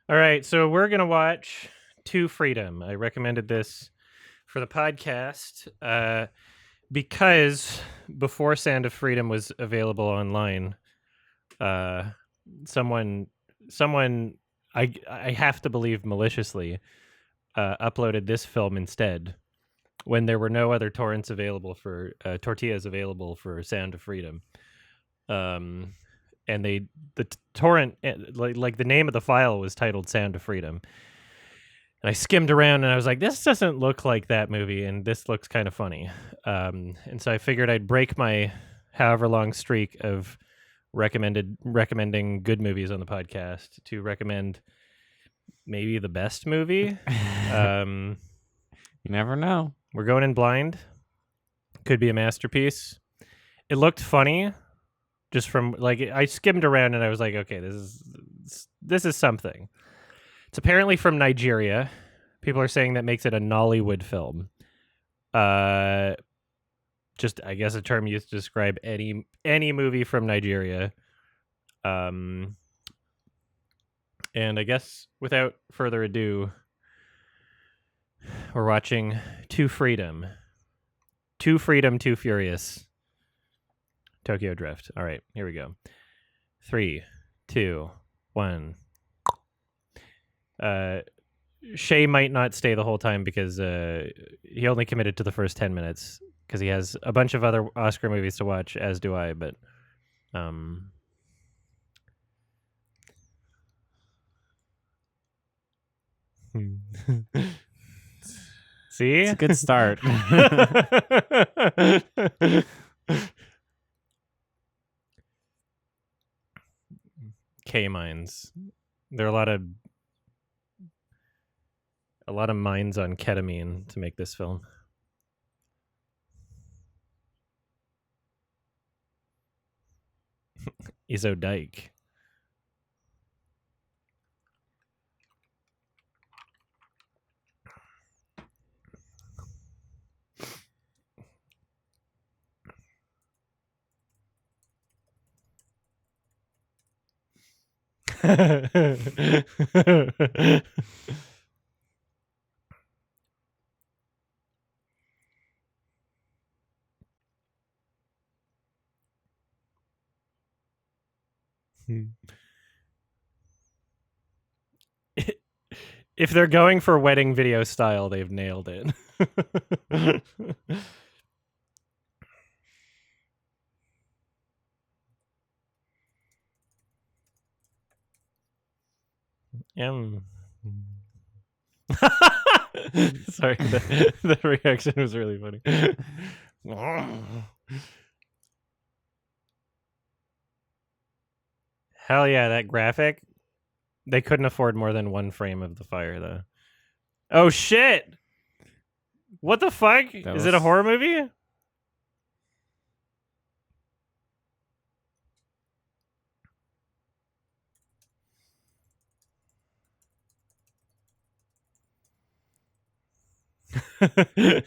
All right, so we're gonna watch To Freedom. I recommended this for the podcast because before Sound of Freedom was available online, uh, someone, someone, I have to believe maliciously, uploaded this film instead when there were no other torrents available for tortillas available for Sound of Freedom. And the torrent like the name of the file was titled Sound of Freedom. And I skimmed around and I was like, this doesn't look like that movie, and this looks kind of funny. And so I figured I'd break my however long streak of recommending good movies on the podcast to recommend maybe the best movie. You never know. We're going in blind. Could be a masterpiece. It looked funny. Just from like I skimmed around and I was like, okay, this is something. It's apparently from Nigeria. People are saying that makes it a Nollywood film. Just I guess a term used to describe any movie from Nigeria. And I guess without further ado, we're watching To Freedom. To Freedom, Too Furious. Tokyo Drift. All right, here we go. 3, 2, 1. Shay might not stay the whole time because he only committed to the first 10 minutes because he has a bunch of other Oscar movies to watch, as do I, but see? It's a good start. K-mines. There are a lot of mines on ketamine to make this film. Iso Dyke. If they're going for wedding video style, they've nailed it. Sorry, the reaction was really funny. Hell yeah, that graphic. They couldn't afford more than one frame of the fire, though. Oh, shit! What the fuck? Is it a horror movie?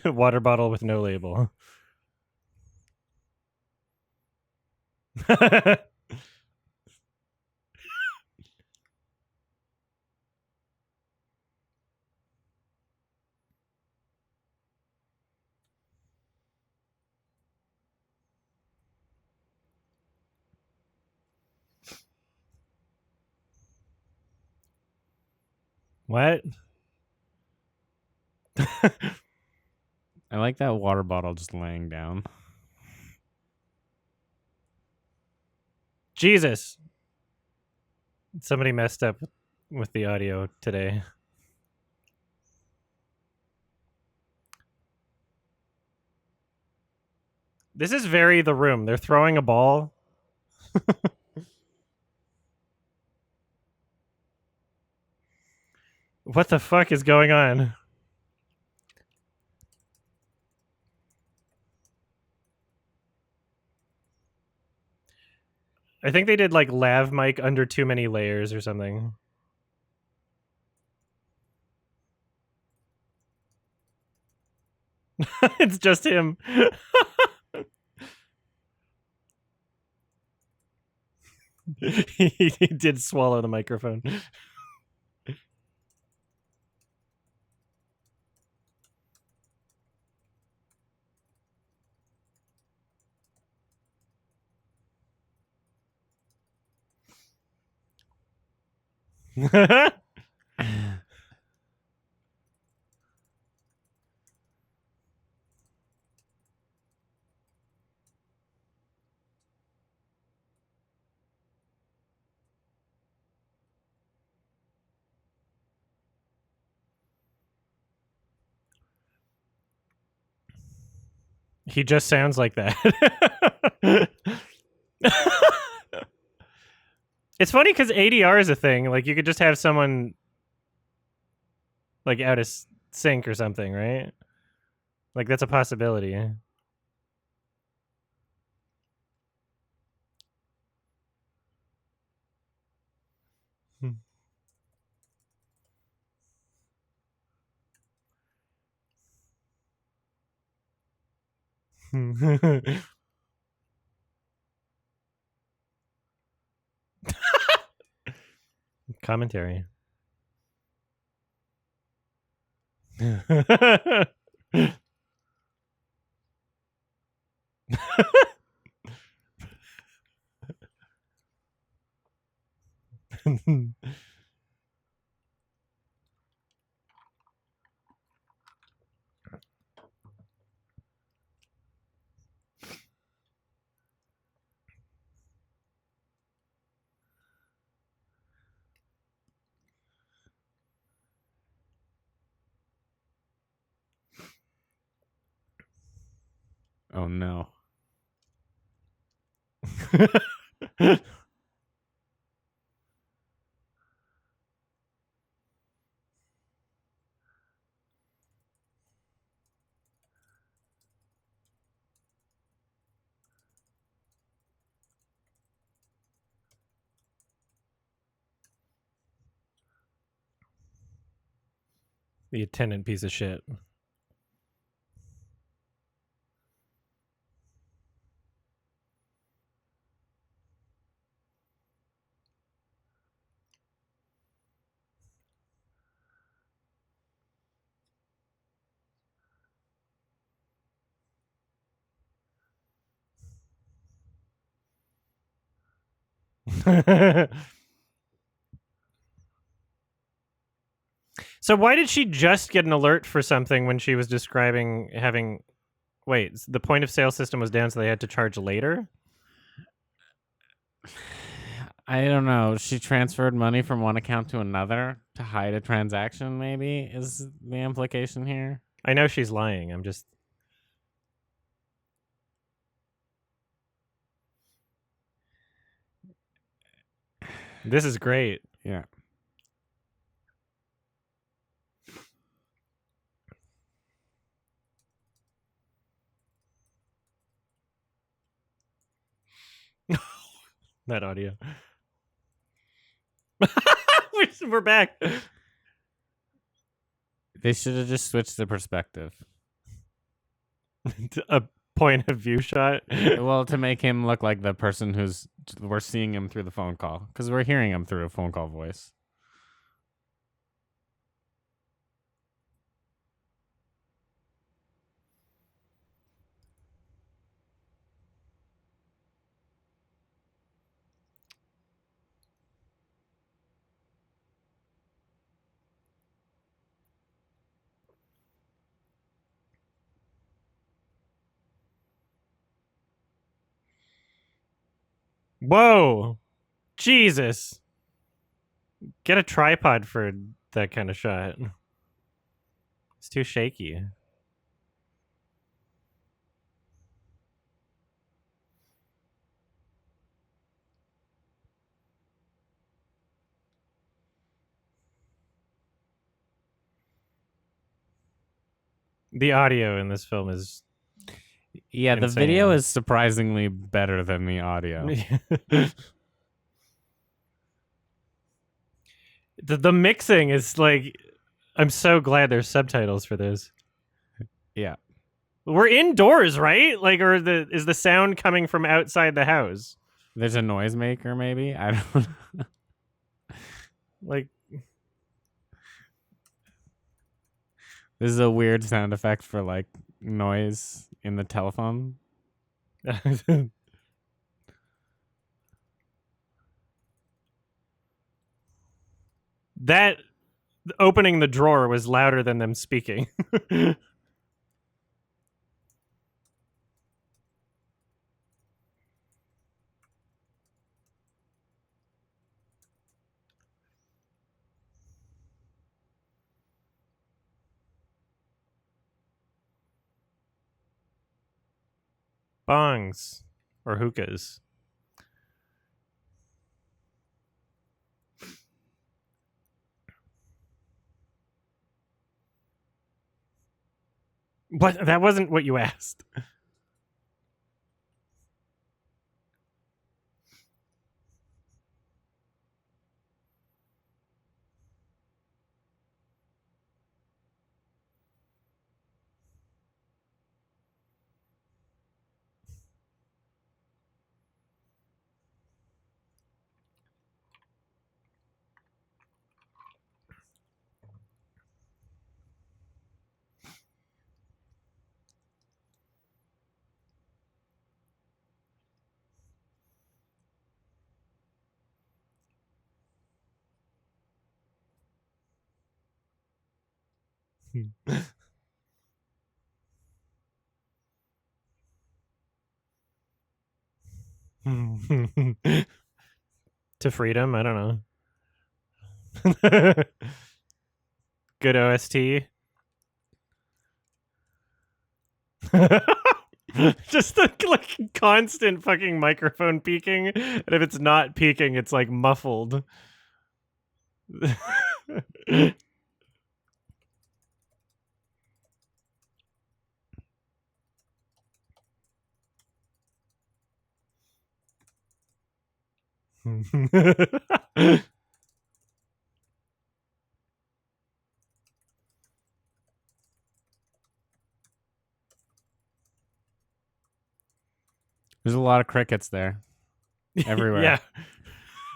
Water bottle with no label. What? I like that water bottle just laying down. Jesus. Somebody messed up with the audio today. This is very The Room. They're throwing a ball. What the fuck is going on? I think they did like lav mic under too many layers or something. It's just him. He did swallow the microphone. He just sounds like that. It's funny because ADR is a thing. Like, you could just have someone like out of sync or something, right? Like, that's a possibility. Commentary. Oh no. The attendant piece of shit. So why did she just get an alert for something when she was describing having... Wait, the point of sale system was down, so they had to charge later? I don't know. She transferred money from one account to another to hide a transaction, maybe, is the implication here. I know she's lying. I'm just... This is great. Yeah. That audio. We're back. They should have just switched the perspective. A point of view shot. Well, to make him look like the person who's... We're seeing him through the phone call. Because we're hearing him through a phone call voice. Whoa. Jesus. Get a tripod for that kind of shot. It's too shaky. The audio in this film is... Yeah, the insane. video is surprisingly better than the audio. The mixing is like... I'm so glad there's subtitles for this. Yeah. We're indoors, right? Like, or is the sound coming from outside the house? There's a noisemaker, maybe? I don't know. Like... This is a weird sound effect for, like, noise in the telephone. That opening the drawer was louder than them speaking. Bongs or hookahs. What? That wasn't what you asked. To freedom, I don't know. Good OST. Just the like constant fucking microphone peaking, and if it's not peaking, it's like muffled. There's a lot of crickets there, everywhere. Yeah,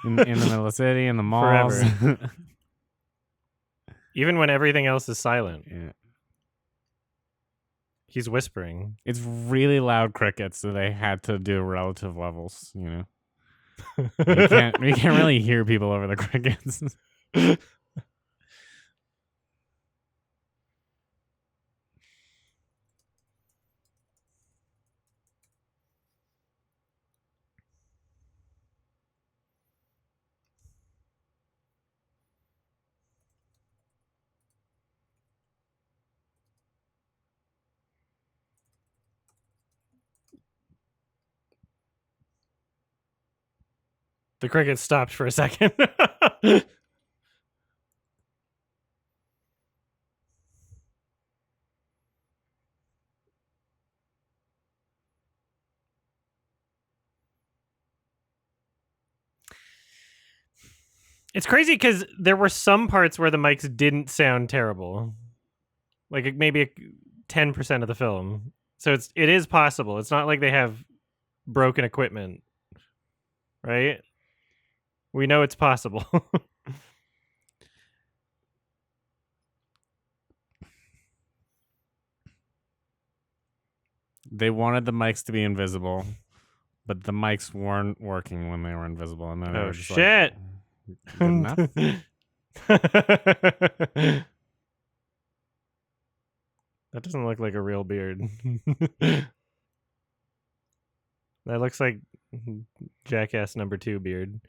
in the middle of the city, in the malls. forever. Even when everything else is silent. Yeah. He's whispering. It's really loud crickets, so they had to do relative levels, you know. We can't really hear people over the crickets. The crickets stopped for a second. It's crazy because there were some parts where the mics didn't sound terrible, like maybe 10% of the film. So it is possible. It's not like they have broken equipment, right? We know it's possible. They wanted the mics to be invisible, but the mics weren't working when they were invisible, and then they were just shit! Like, good enough. That doesn't look like a real beard. That looks like Jackass #2 beard.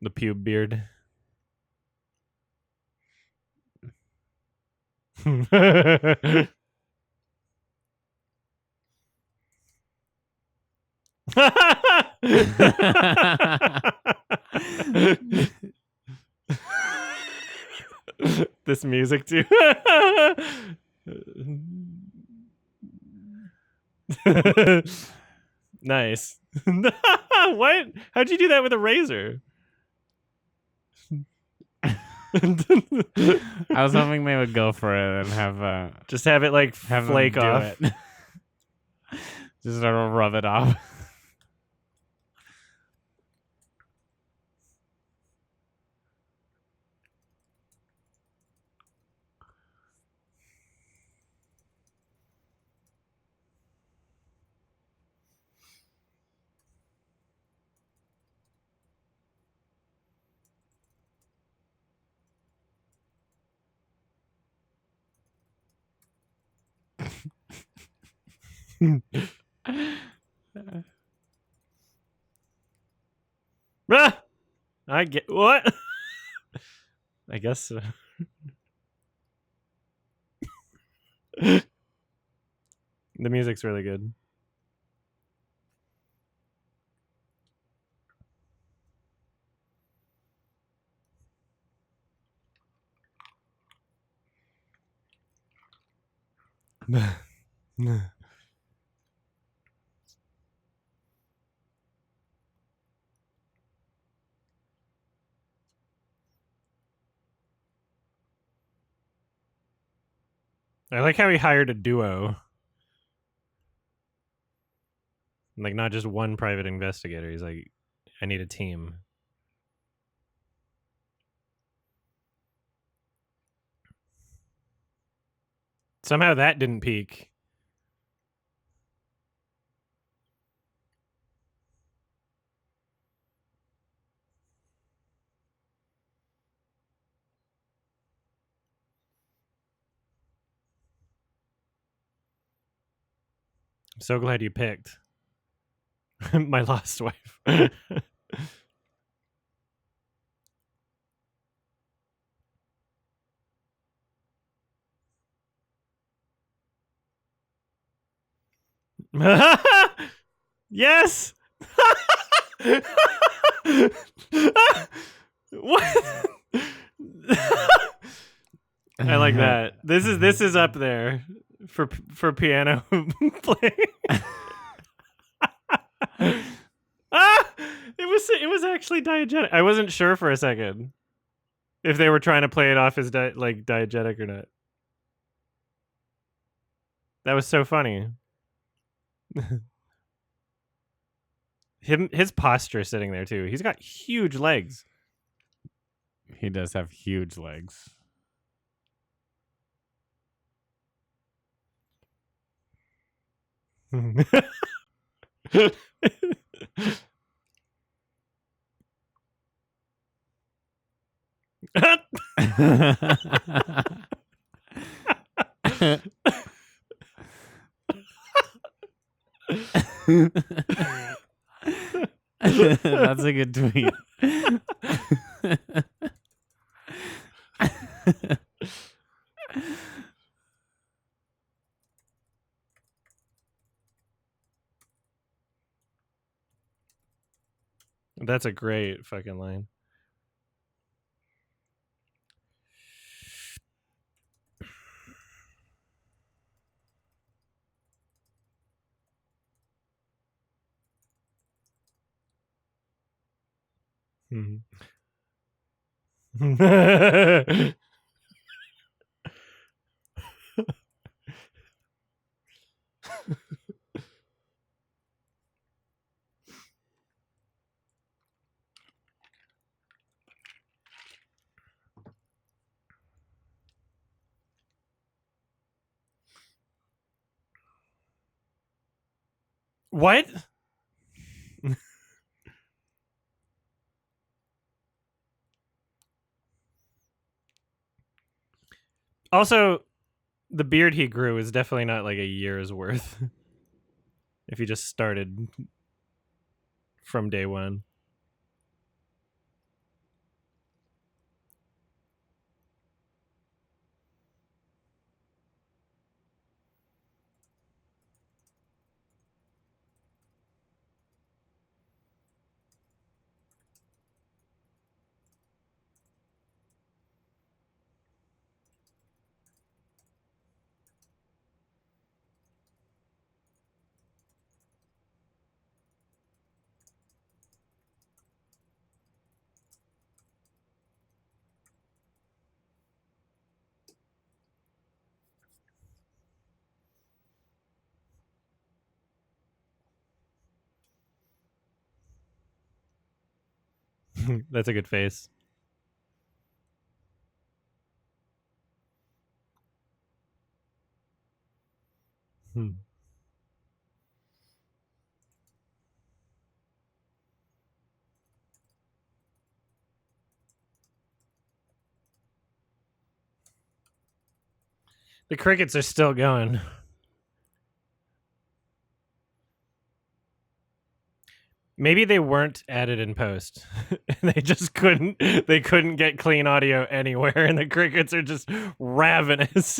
The pube beard. This music too. Nice. What? How'd you do that with a razor? I was hoping they would go for it and have just have it like have flake off. it. Just sort of rub it off. Ah! I get what? I guess so. The music's really good. I like how he hired a duo. Like, not just one private investigator. He's like, I need a team. Somehow that didn't peak. I'm so glad you picked My Lost Wife. Yes. What? I like that. This is up there for piano playing. It was actually diegetic. I wasn't sure for a second if they were trying to play it off as like diegetic or not. That was so funny. His posture sitting there too. He's got huge legs. He does have huge legs. That's a good tweet. That's a great fucking line. What? Also, the beard he grew is definitely not like a year's worth. If he just started from day one. That's a good face. The crickets are still going. Maybe they weren't added in post. They just couldn't. They couldn't get clean audio anywhere, and the crickets are just ravenous.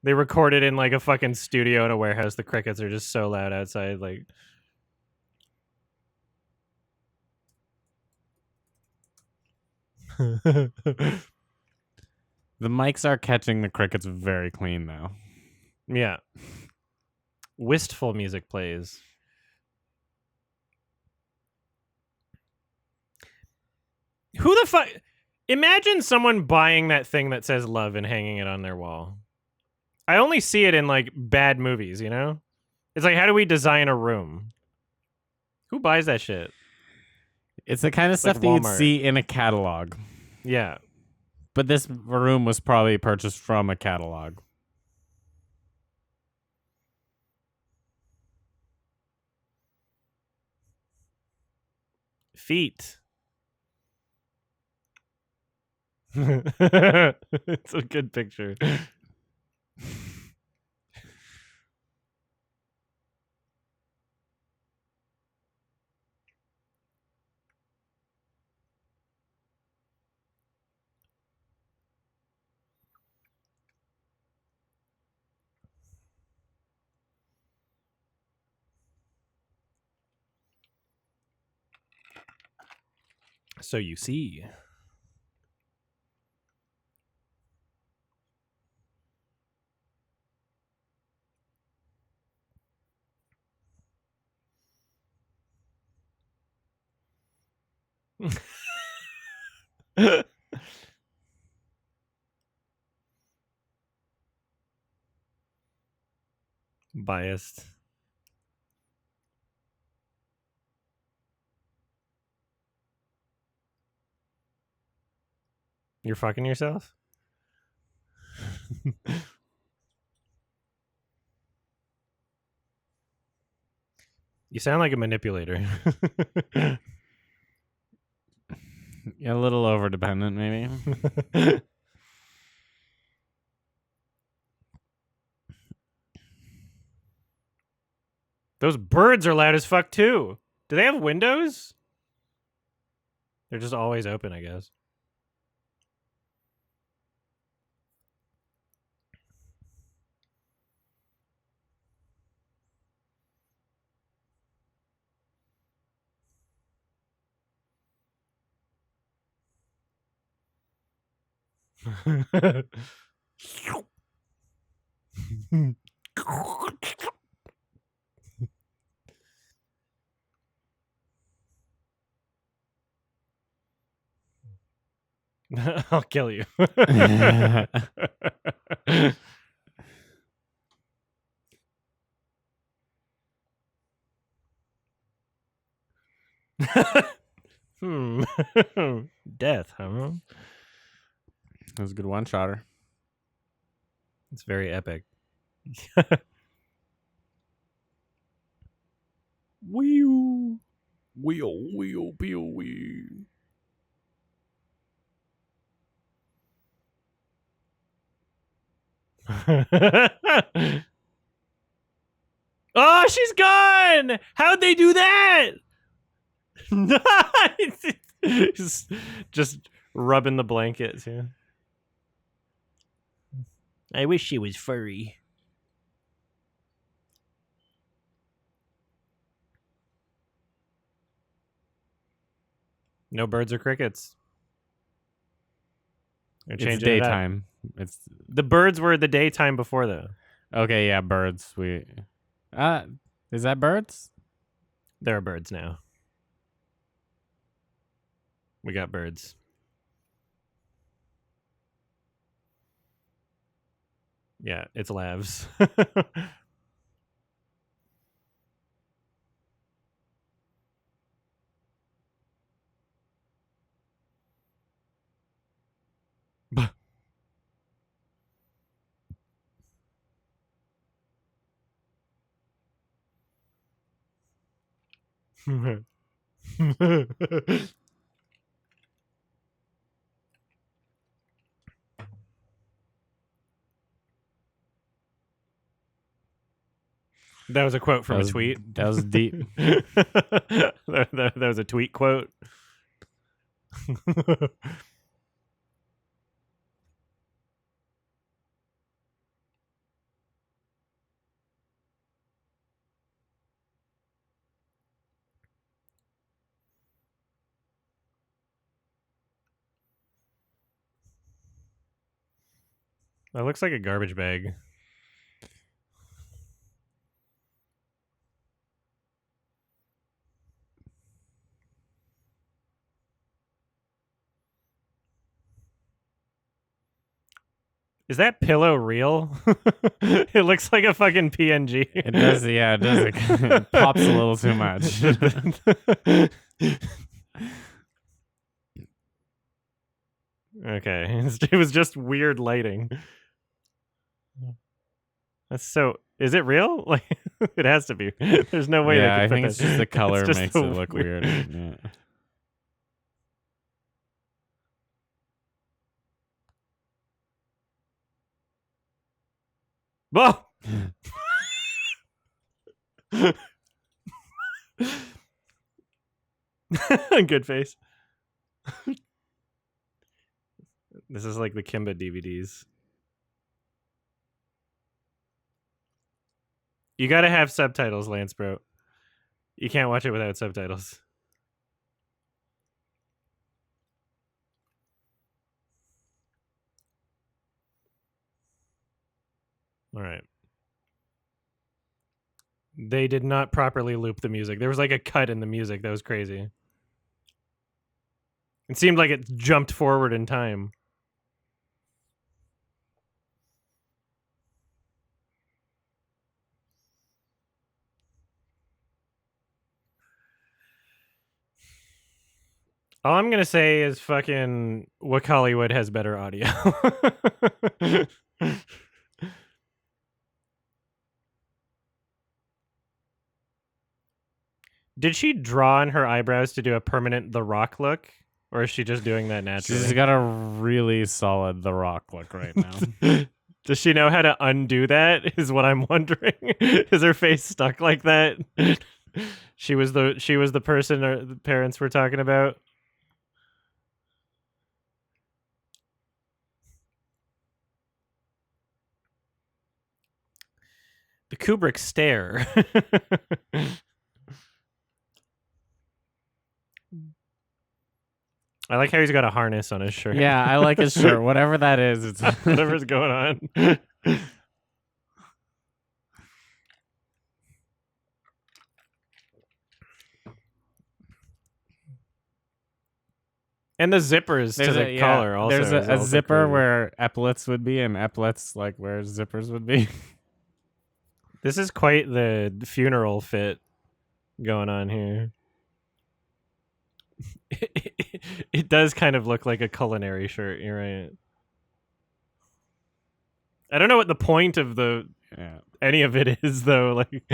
They recorded in like a fucking studio in a warehouse. The crickets are just so loud outside. Like, The mics are catching the crickets very clean, though. yeah. Wistful music plays. Who the fuck? Imagine someone buying that thing that says love and hanging it on their wall. I only see it in like bad movies, you know? It's like, how do we design a room? Who buys that shit? It's the kind of stuff like that you'd Walmart. see in a catalog. Yeah. But this room was probably purchased from a catalog. Feet. It's a good picture. So you see. Biased. You're fucking yourself? You sound like a manipulator. Yeah, a little over dependent, maybe. Those birds are loud as fuck too. Do they have windows? They're just always open, I guess. I'll kill you. Death, huh? That was a good one-shotter. It's very epic. Wee wee wee. Oh, she's gone! How'd they do that? just rubbing the blankets. Yeah. I wish she was furry. No birds or crickets. They're It's changing it up. daytime. It's The birds were the daytime before, though. okay. Yeah, birds. Is that birds? There are birds now. We got birds. Yeah, it's lavs. That was a quote from a was, tweet. That was deep. That was a tweet quote. That looks like a garbage bag. Is that pillow real? It looks like a fucking PNG. It does, yeah, it does. It pops a little too much. Okay, it was just weird lighting. That's so. Is it real? Like, it has to be. There's no way. Yeah, they I could think put it's that. just the color just makes so it look weird. Yeah. Whoa! Good face. This is like the Kimba DVDs. You gotta have subtitles, Lance, bro. You can't watch it without subtitles. All right. They did not properly loop the music. There was like a cut in the music that was crazy. It seemed like it jumped forward in time. All I'm gonna say is fucking What Hollywood has better audio. Did she draw on her eyebrows to do a permanent The Rock look? Or is she just doing that naturally? She's got a really solid The Rock look right now. Does she know how to undo that? Is what I'm wondering. Is her face stuck like that? She was the person the parents were talking about. The Kubrick stare. I like how he's got a harness on his shirt. Yeah, I like his shirt. Whatever that is, it's whatever's going on. And the zippers to the collar also. There's a also zipper cool. where epaulets would be, and epaulets like where zippers would be. This is quite the funeral fit going on here. It does kind of look like a culinary shirt. You're right. I don't know what the point of any of it is though. Like,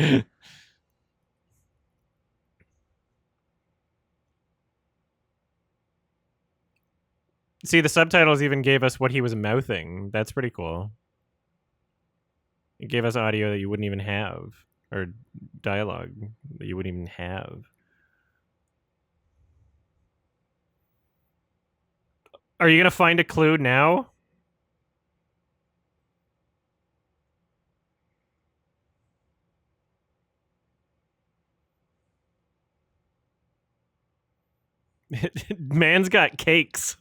see, the subtitles even gave us what he was mouthing. That's pretty cool. It gave us audio that you wouldn't even have, or dialogue that you wouldn't even have. Are you gonna find a clue now? Man's got cakes.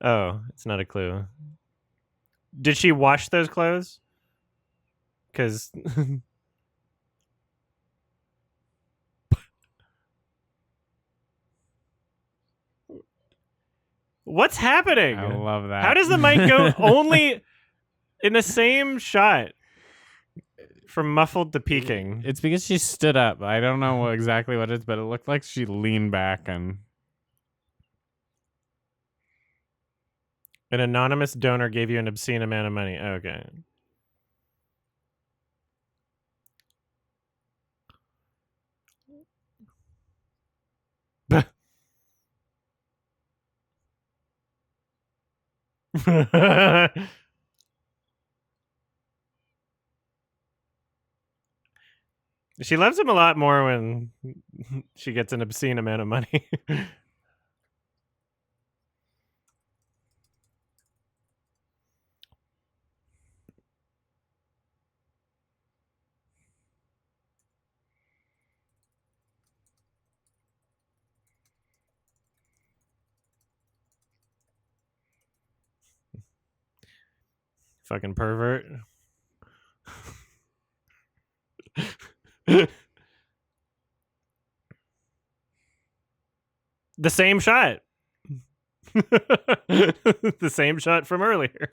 Oh, it's not a clue. Did she wash those clothes? Because what's happening? I love that. How does the mic go only in the same shot from muffled to peaking? It's because she stood up. I don't know exactly what it is, but it looked like she leaned back and. An anonymous donor gave you an obscene amount of money. Okay. She loves him a lot more when she gets an obscene amount of money. Fucking pervert. The same shot. The same shot from earlier.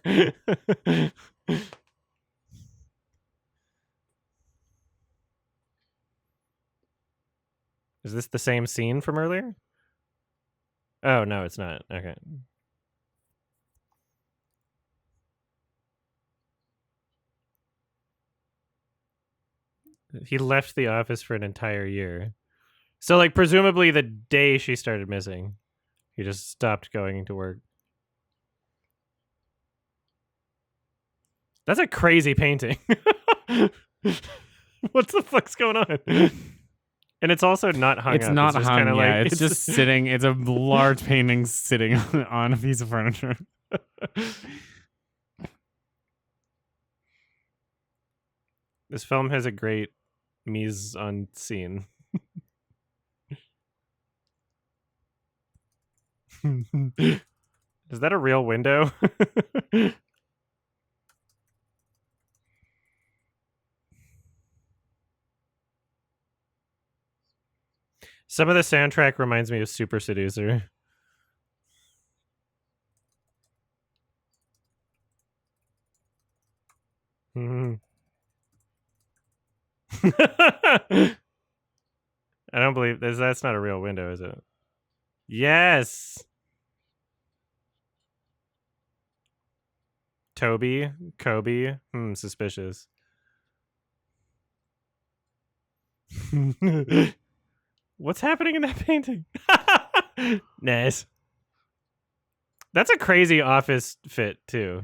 Is this the same scene from earlier? Oh, no, it's not. Okay. He left the office for an entire year. So, like, presumably the day she started missing, he just stopped going to work. That's a crazy painting. What the fuck's going on? And it's also not hung It's up. not It's just hung, kind of yeah. like It's just sitting. It's a large painting sitting on a piece of furniture. This film has a great mise en scene. Is that a real window? Some of the soundtrack reminds me of Super Seducer. Mm-hmm. I don't believe that's not a real window, is it? Yes. Toby, Kobe. Suspicious. What's happening in that painting? Nice. That's a crazy office fit too.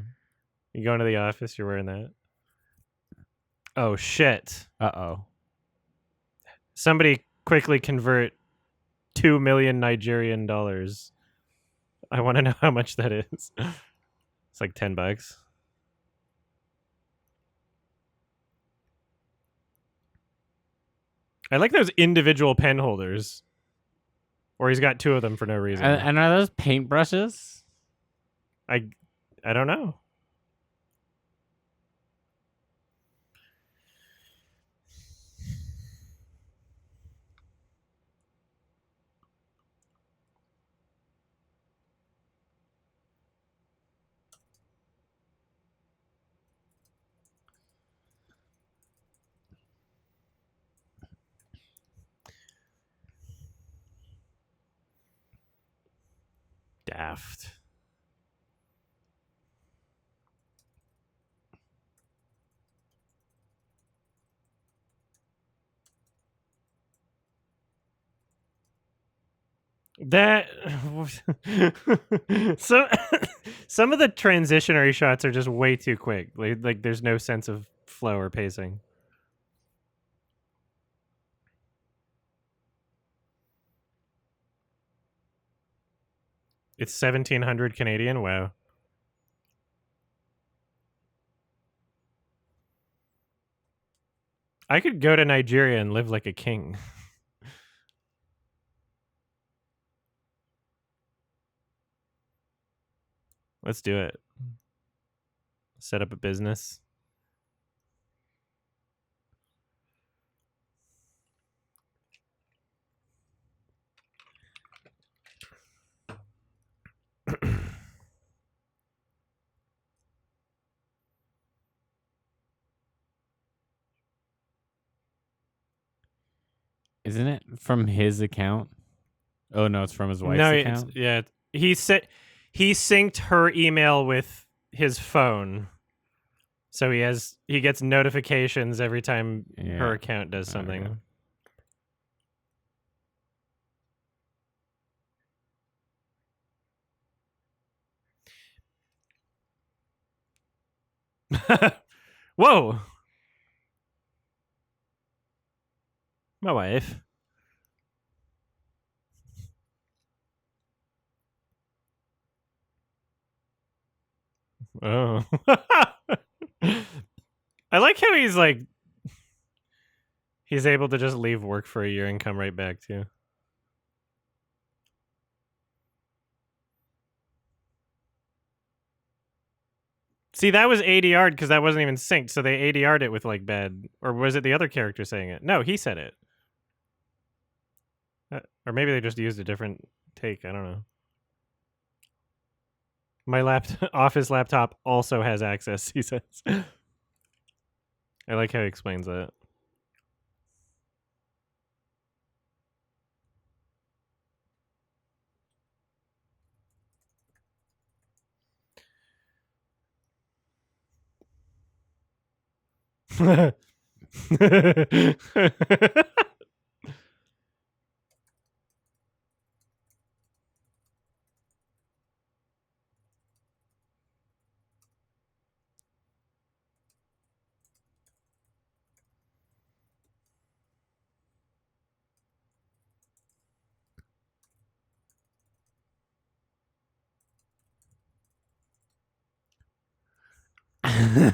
You go into the office, you're wearing that. Oh shit. Uh-oh. Somebody quickly convert 2 million Nigerian dollars. I want to know how much that is. It's like $10. I like those individual pen holders. Or he's got two of them for no reason. And are those paintbrushes? I don't know. Daft. That so some of the transitionary shots are just way too quick. Like there's no sense of flow or pacing. It's 1700 Canadian. Wow. I could go to Nigeria and live like a king. Let's do it. Set up a business. Isn't it from his account? Oh no, it's from his wife's No, account. he synced her email with his phone. So he gets notifications every time her account does something. Okay. Whoa, my wife. Oh. I like how he's like he's able to just leave work for a year and come right back too. See, that was ADR'd because that wasn't even synced, so they ADR'd it with like bad, or was it the other character saying it? No, he said it. Or maybe they just used a different take. I don't know. My office laptop also has access, he says. I like how he explains that.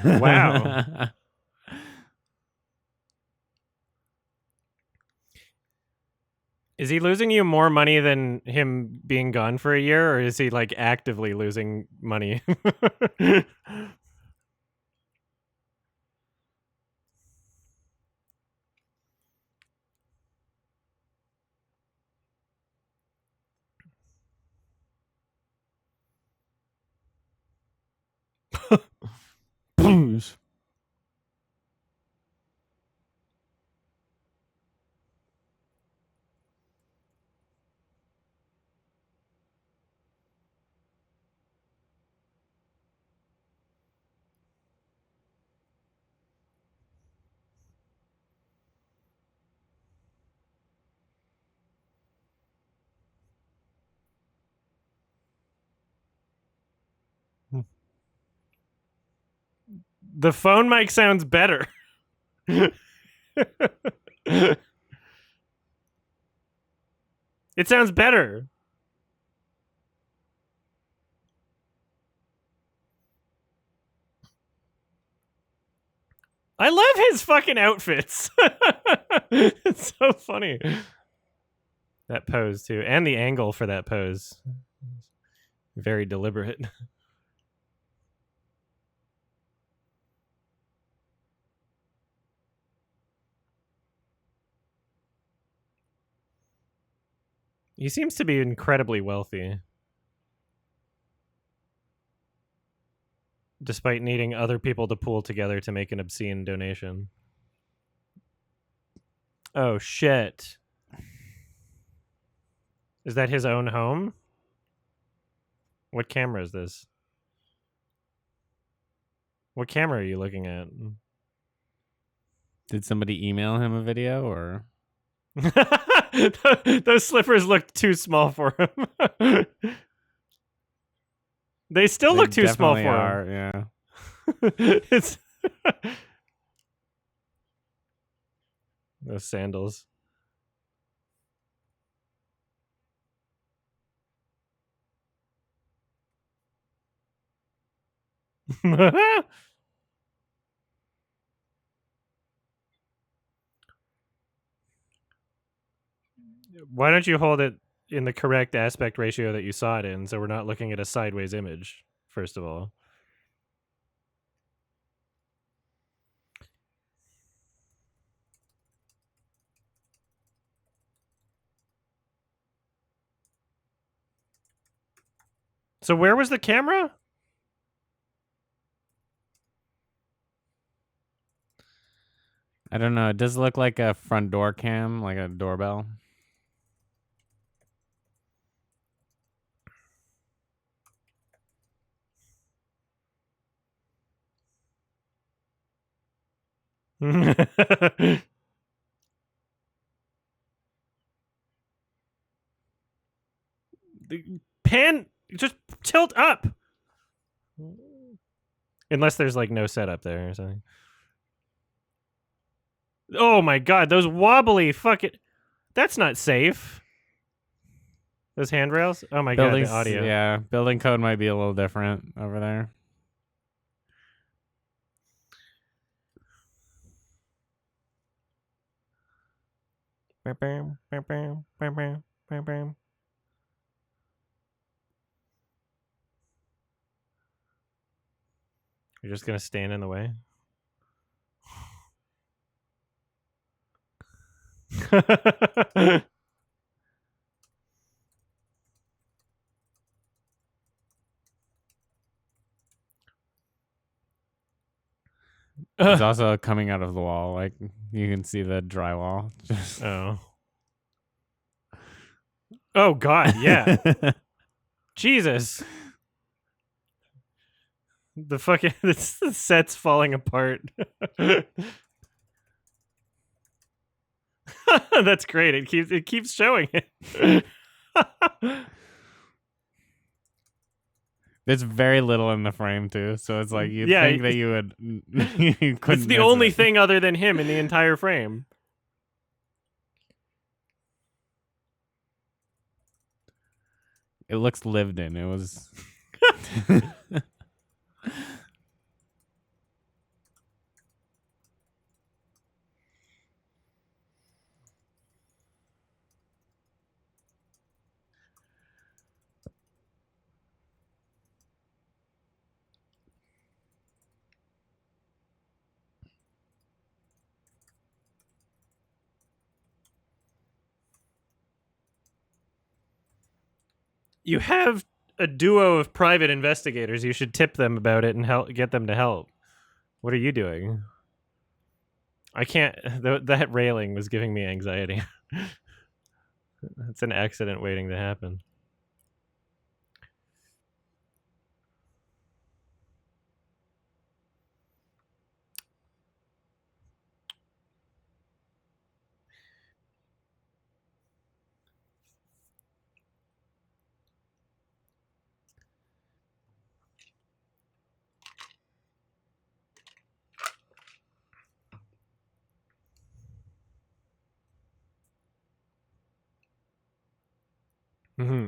Wow. Is he losing you more money than him being gone for a year, or is he like actively losing money? The phone mic sounds better. It sounds better. I love his fucking outfits. It's so funny. That pose too, and the angle for that pose. Very deliberate. He seems to be incredibly wealthy, despite needing other people to pool together to make an obscene donation. Oh shit. Is that his own home? What camera is this? What camera are you looking at? Did somebody email him a video or? Those slippers look too small for him. They still look too small for him. Yeah. It's those sandals. Why don't you hold it in the correct aspect ratio that you saw it in, so we're not looking at a sideways image, first of all? So where was the camera? I don't know. It does look like a front door cam, like a doorbell. Pan, just tilt up. Unless there's like no setup there or something. Oh my god, those wobbly fucking. That's not safe. Those handrails? Oh my god, the Buildings, audio. yeah, building code might be a little different over there. Bam, bam, bam, bam, bam, bam, bam, bam. You're just gonna stand in the way? It's also coming out of the wall. Like you can see the drywall. Oh. Oh god, yeah. Jesus. The fucking the set's falling apart. That's great. It keeps showing it. There's very little in the frame too, so it's like you'd Yeah, think that you would. You couldn't. it's the miss only it. thing other than him in the entire frame. It looks lived in. It was. You have a duo of private investigators. You should tip them about it and get them to help. What are you doing? I can't. That railing was giving me anxiety. It's an accident waiting to happen. Mm-hmm.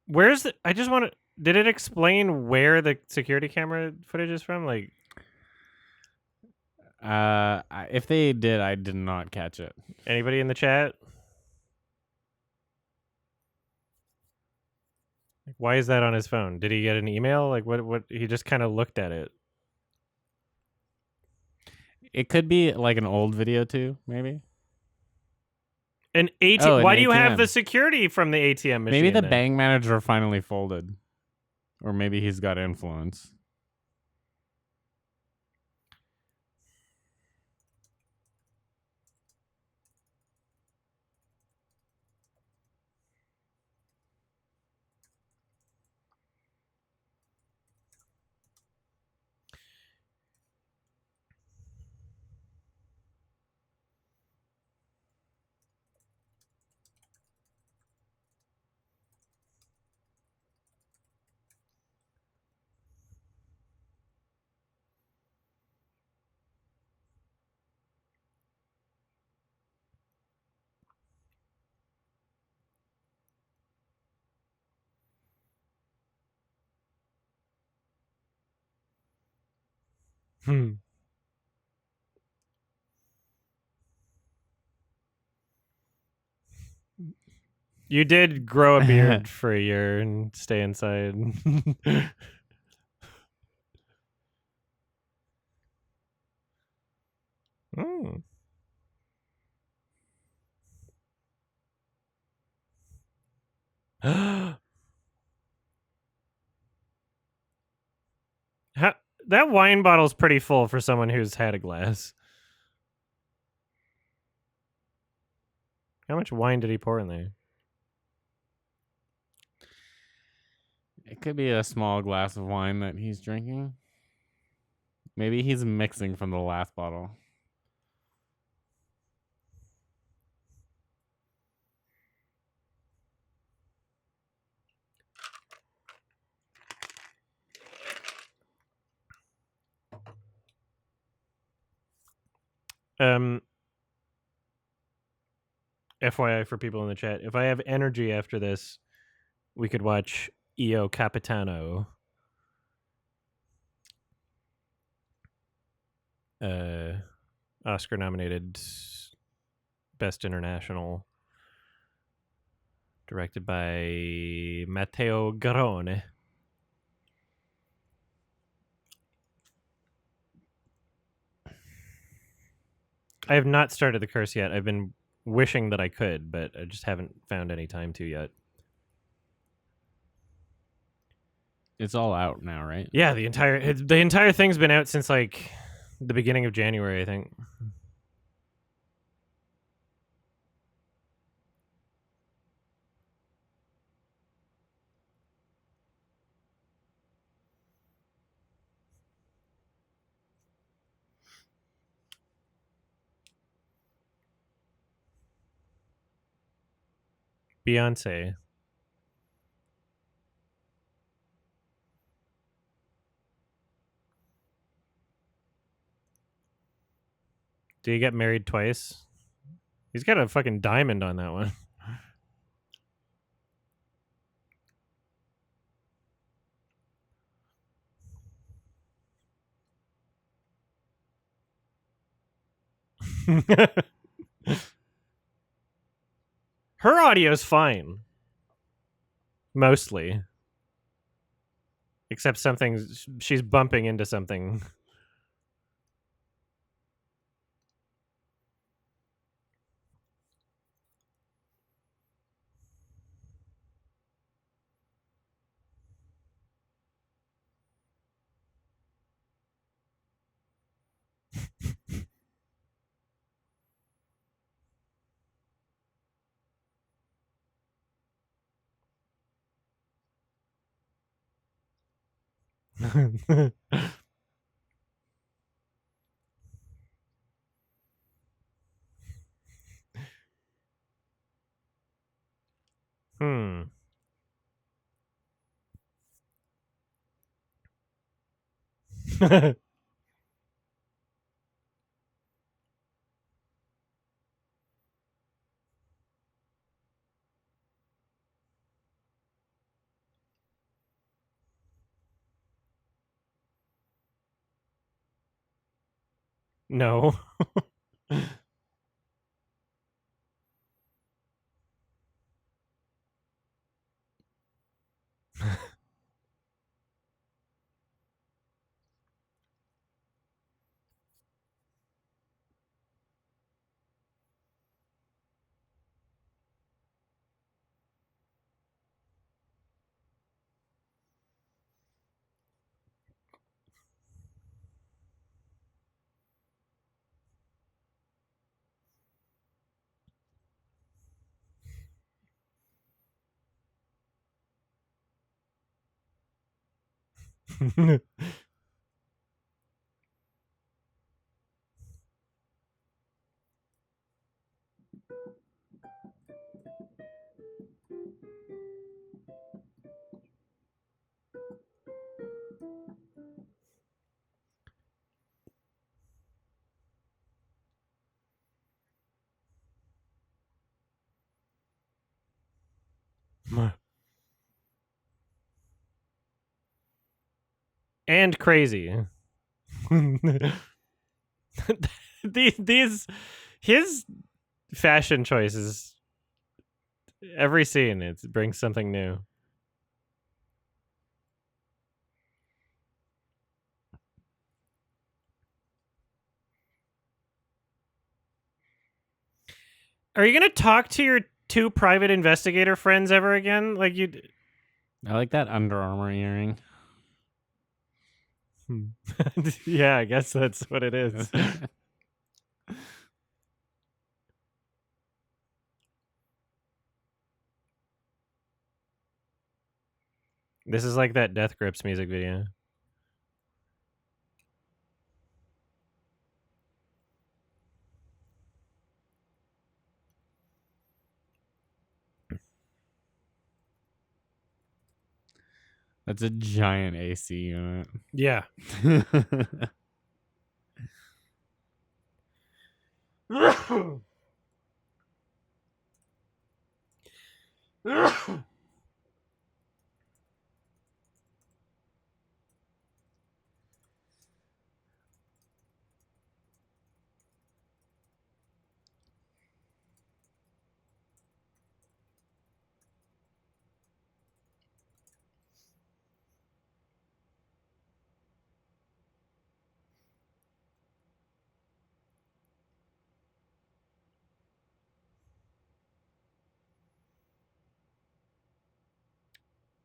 Where's the? I just want to. Did it explain where the security camera footage is from? Like, If they did, I did not catch it. anybody in the chat? Like, why is that on his phone? Did he get an email? Like, what? He just kind of looked at it. It could be like an old video too, maybe. An ATM. Oh, an Why do you have ATM. the security from the ATM machine? Maybe the then? bank manager finally folded, or maybe he's got influence. Hmm. You did grow a beard for a year and stay inside. Mm. How That wine bottle's pretty full for someone who's had a glass. How much wine did he pour in there? It could be a small glass of wine that he's drinking. Maybe he's mixing from the last bottle. FYI for people in the chat, if I have energy after this, we could watch Io Capitano. Oscar-nominated Best International, directed by Matteo Garrone. I have not started The Curse yet. I've been wishing that I could, but I just haven't found any time to yet. It's all out now, right? Yeah, the entire thing's been out since like the beginning of January, I think. Beyonce. Did he get married twice? He's got a fucking diamond on that one. Her audio's fine. Mostly. Except she's bumping into something. Hmm. No. And crazy. these his fashion choices, every scene it brings something new. Are you gonna talk to your two private investigator friends ever again? Like you I like that Under Armour earring. Yeah, I guess that's what it is. This is like that Death Grips music video. That's a giant AC unit. Yeah.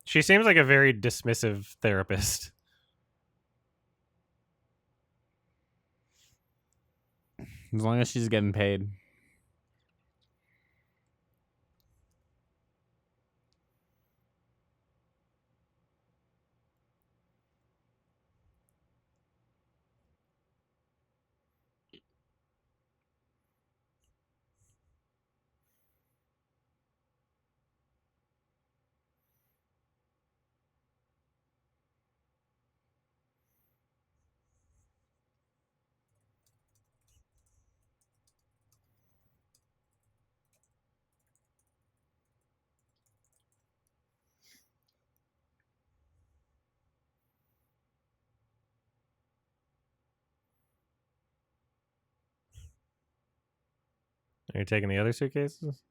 She seems like a very dismissive therapist. As long as she's getting paid. Are you taking the other suitcases?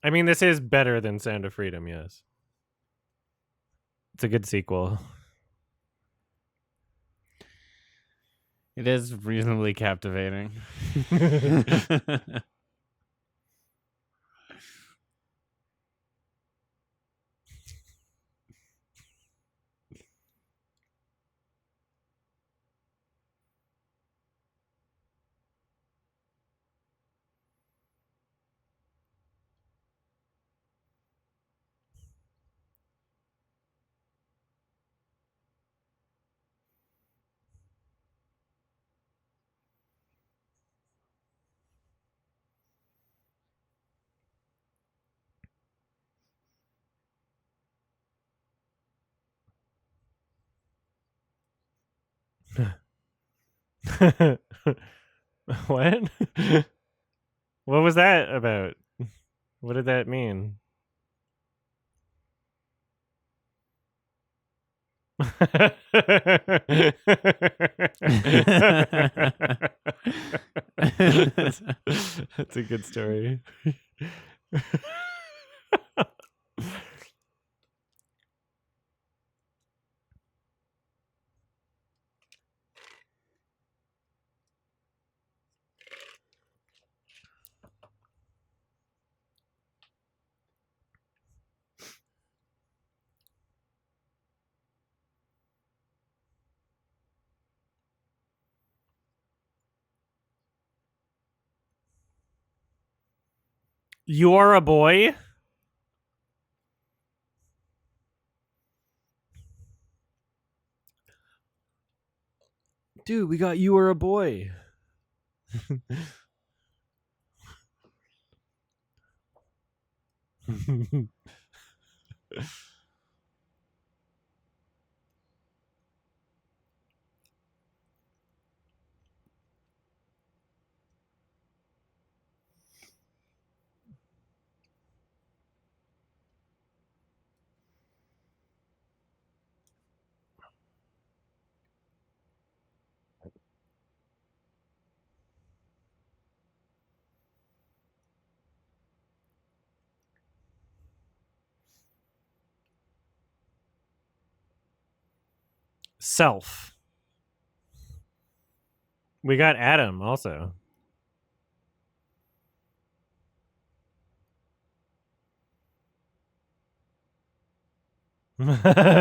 I mean, this is better than Sound of Freedom, yes. It's a good sequel. It is reasonably captivating. What? What was that about? What did that mean? That's a good story. You are a boy? Dude, we got You Are a Boy. Self. We got Adam also. What?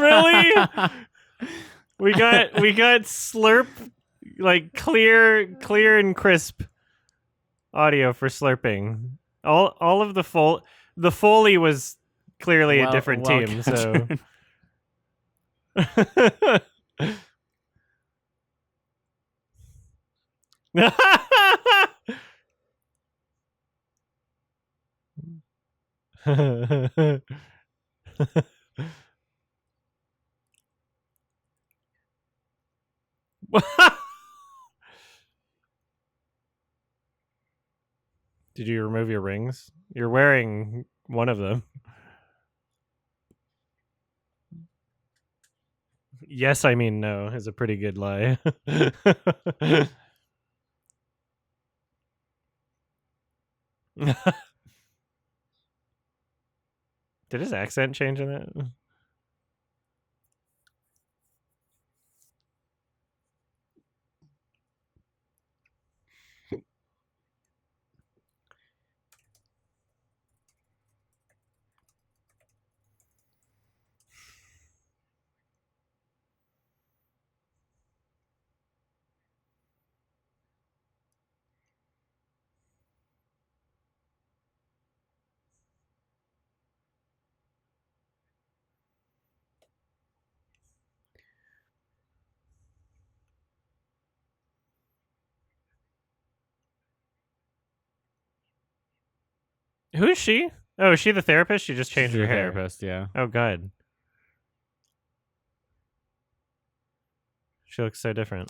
Really? We got slurp, like clear and crisp audio for slurping. All of the Foley was clearly a different well team, so Did you remove your rings? You're wearing one of them. Yes, I mean no is a pretty good lie. Did his accent change in it? Who is she? Oh, is she the therapist? She just changed She's her a hair. therapist, yeah. Oh, God. She looks so different.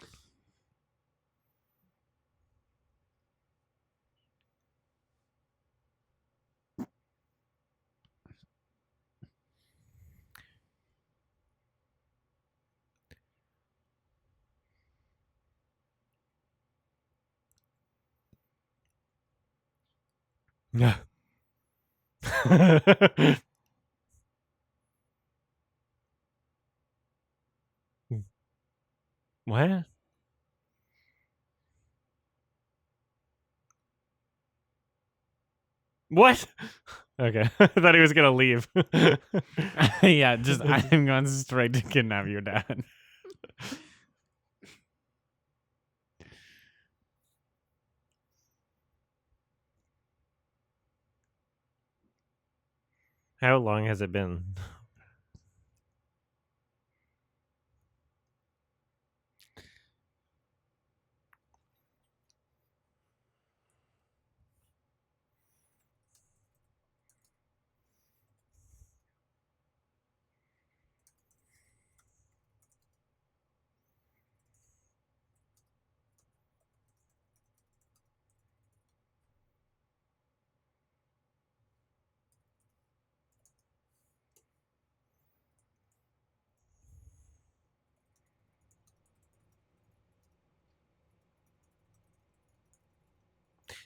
Yeah. What? What? Okay. I thought he was going to leave. Yeah, just I'm going straight to kidnap your dad. How long has it been?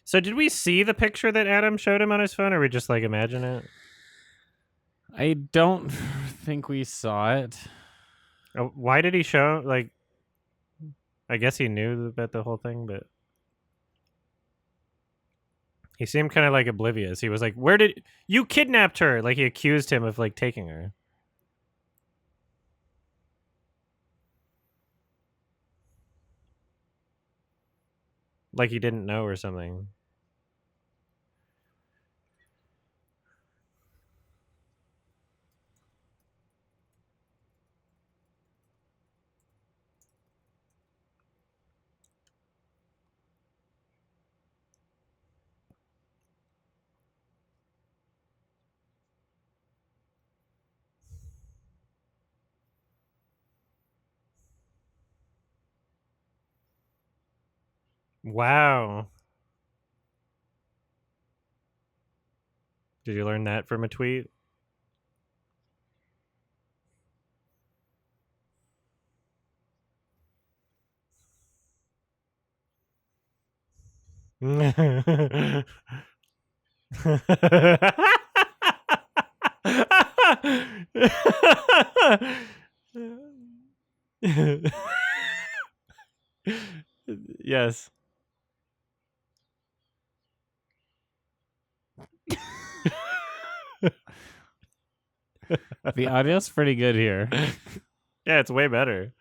So did we see the picture that Adam showed him on his phone, or we just like imagine it? I don't think we saw it. Why did he show? Like, I guess he knew about the whole thing, but he seemed kind of like oblivious. He was like, "Where did you kidnapped her?" Like he accused him of like taking her. Like he didn't know or something. Wow. Did you learn that from a tweet? Yes. The audio's pretty good here. Yeah, it's way better.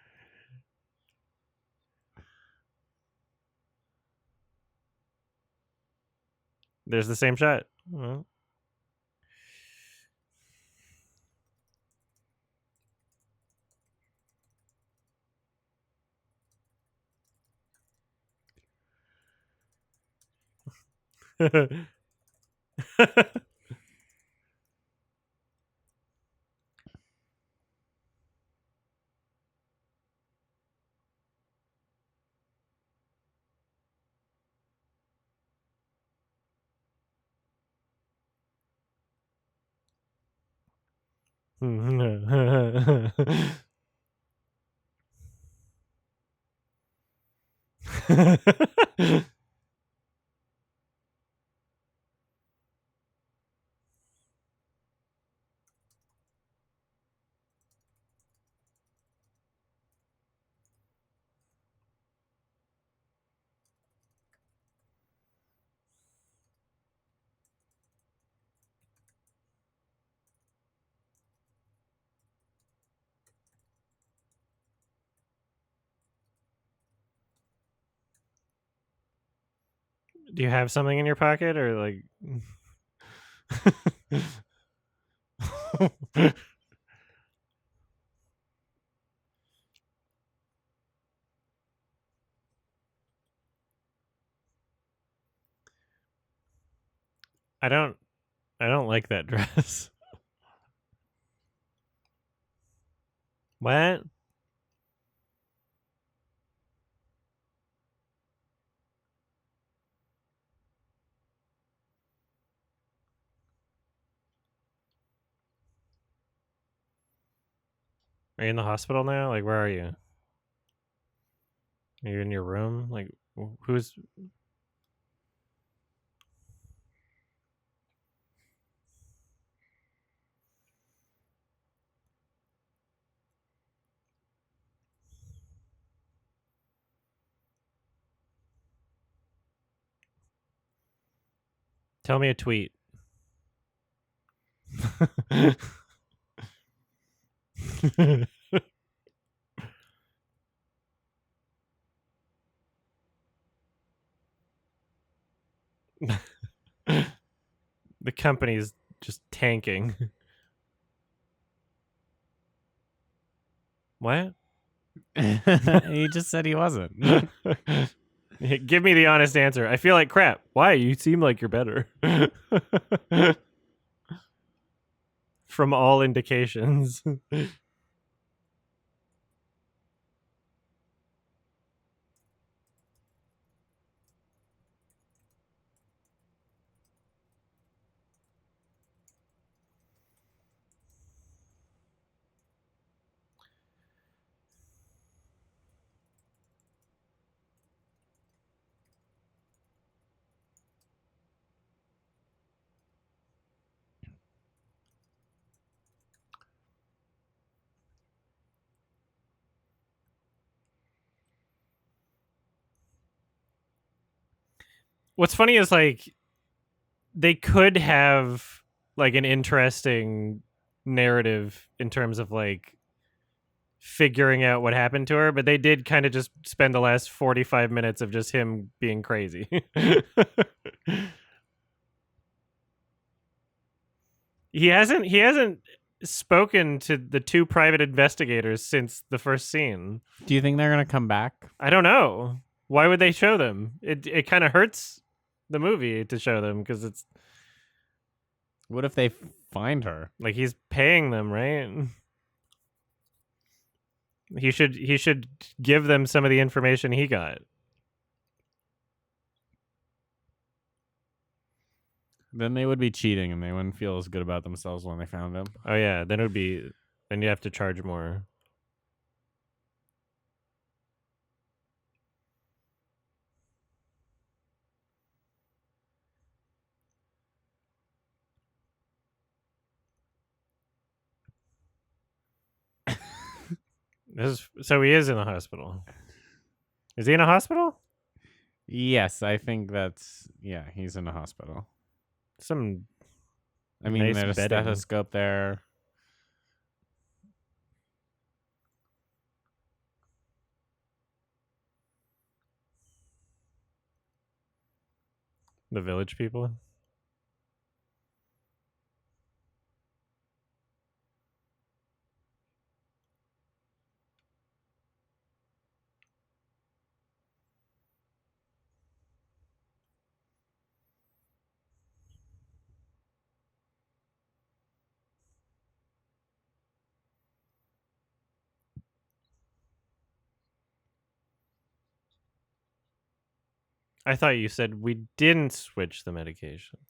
There's the same shot. Well. Do you have something in your pocket or like I don't like that dress. What? Are you in the hospital now? Like where are you? Are you in your room? Like who's Tell me a tweet. The company's just tanking. What? He just said he wasn't. Give me the honest answer. I feel like crap. Why? You seem like you're better. From all indications. What's funny is like they could have like an interesting narrative in terms of like figuring out what happened to her, but they did kind of just spend the last 45 minutes of just him being crazy. He hasn't spoken to the two private investigators since the first scene. Do you think they're gonna come back? I don't know. Why would they show them? It kind of hurts the movie to show them because it's What if they find her? like he's paying them, right? He should give them some of the information he got. Then they would be cheating, and they wouldn't feel as good about themselves when they found him. Oh yeah, then it would be. Then you have to charge more. So he is in the hospital. Is he in a hospital? Yes, I think that's he's in a hospital. Some I mean, nice there's a bedding. stethoscope there. The Village People. I thought you said we didn't switch the medication.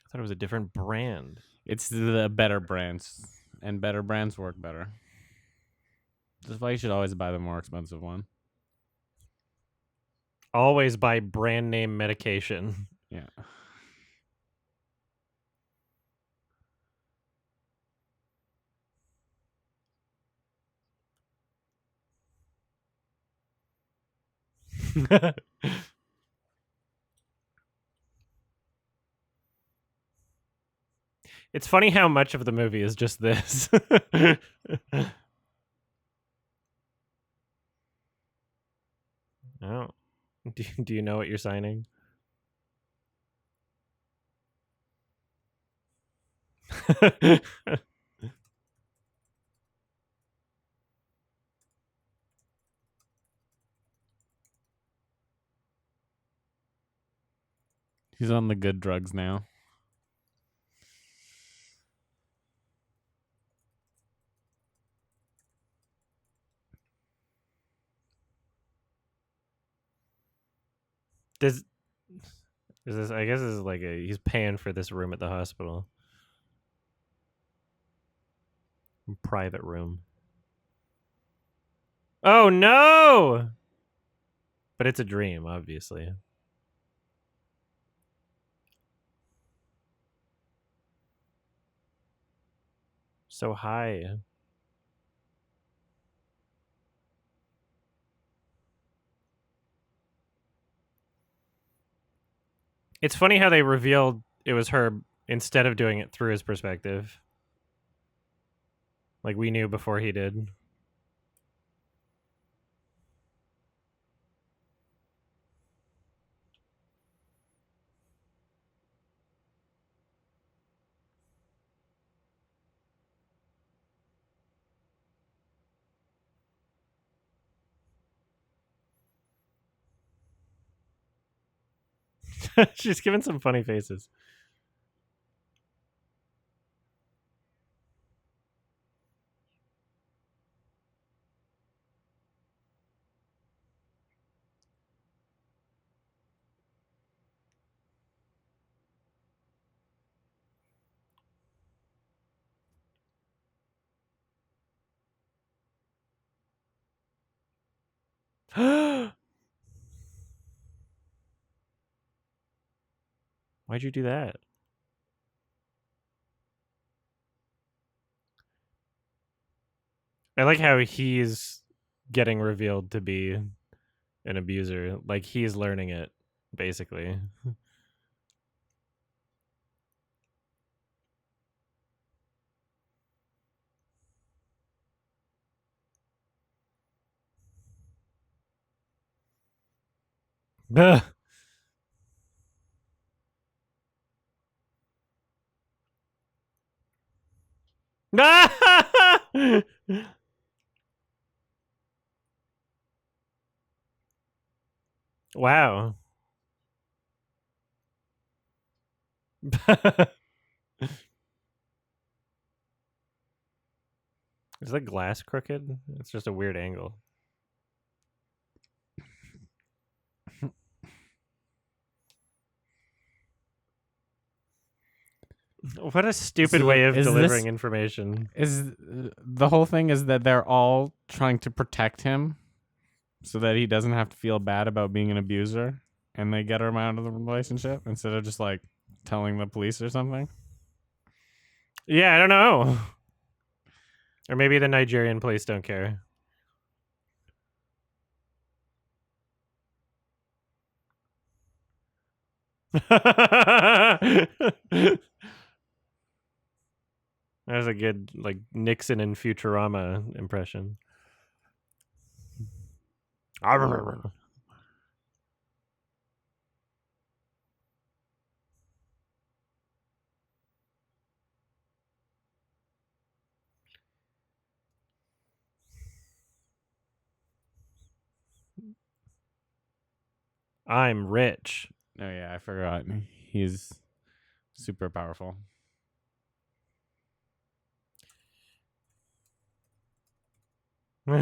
I thought it was a different brand. It's the better brands, and better brands work better. That's why you should always buy the more expensive one. Always buy brand name medication. Yeah. It's funny how much of the movie is just this. Oh. Do you know what you're signing? He's on the good drugs now. Is this? I guess this is like he's paying for this room at the hospital. Private room. Oh no! But it's a dream, obviously. So high. It's funny how they revealed it was her instead of doing it through his perspective. Like we knew before he did. She's giving some funny faces. Why'd you do that? I like how he's getting revealed to be an abuser. Like he's learning it, basically. Wow. Is the glass crooked? It's just a weird angle. What a stupid So way of is delivering this- information. Is the whole thing is that they're all trying to protect him so that he doesn't have to feel bad about being an abuser, and they get him out of the relationship instead of just like telling the police or something? Yeah, I don't know. Or maybe the Nigerian police don't care. That was a good, like, Nixon and Futurama impression. I'm rich. Oh yeah, I forgot. He's super powerful. You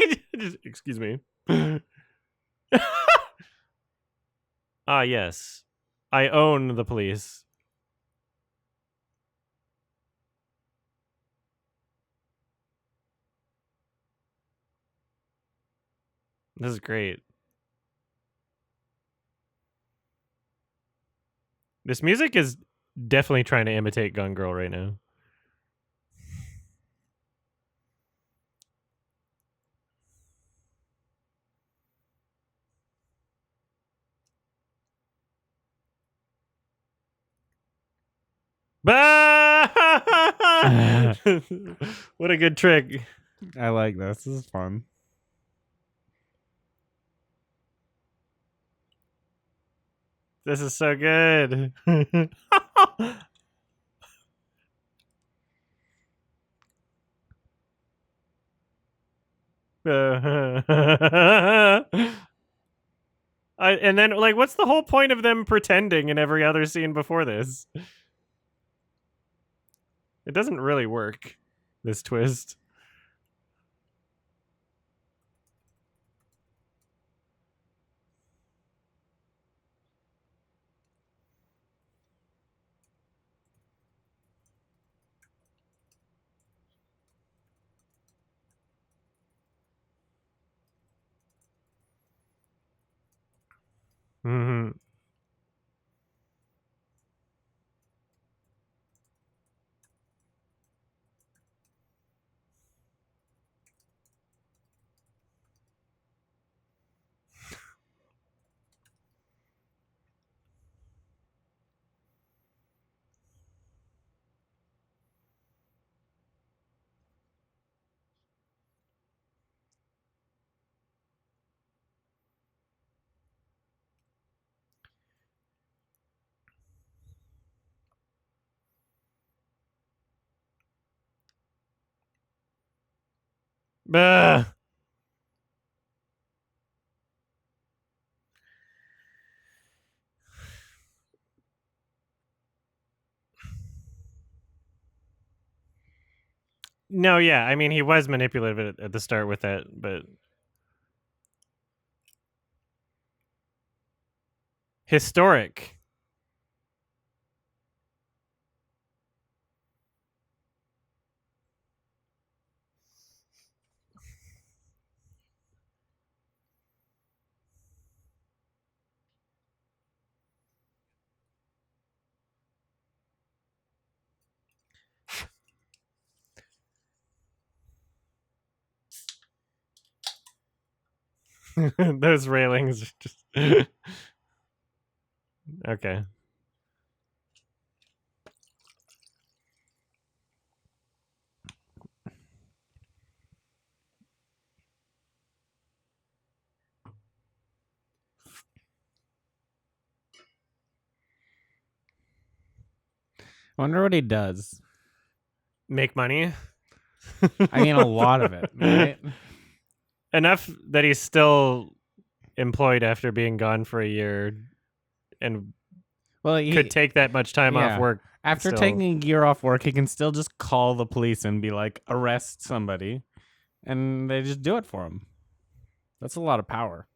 can just, excuse me. Ah, yes. I own the police. This is great. This music is definitely trying to imitate Gone Girl right now. What a good trick. I like this. This is fun. This is so good. And then, like, what's the whole point of them pretending in every other scene before this? It doesn't really work, this twist. Mm-hmm. Bah. No, yeah, I mean, he was manipulative at the start with that, but historic. Those railings are just okay. I wonder what he does. Make money. I mean, a lot of it, right? Enough that he's still employed after being gone for a year and Well, he could take that much time off yeah. work. After still. taking a year off work, he can still just call the police and be like, arrest somebody, and they just do it for him. That's a lot of power.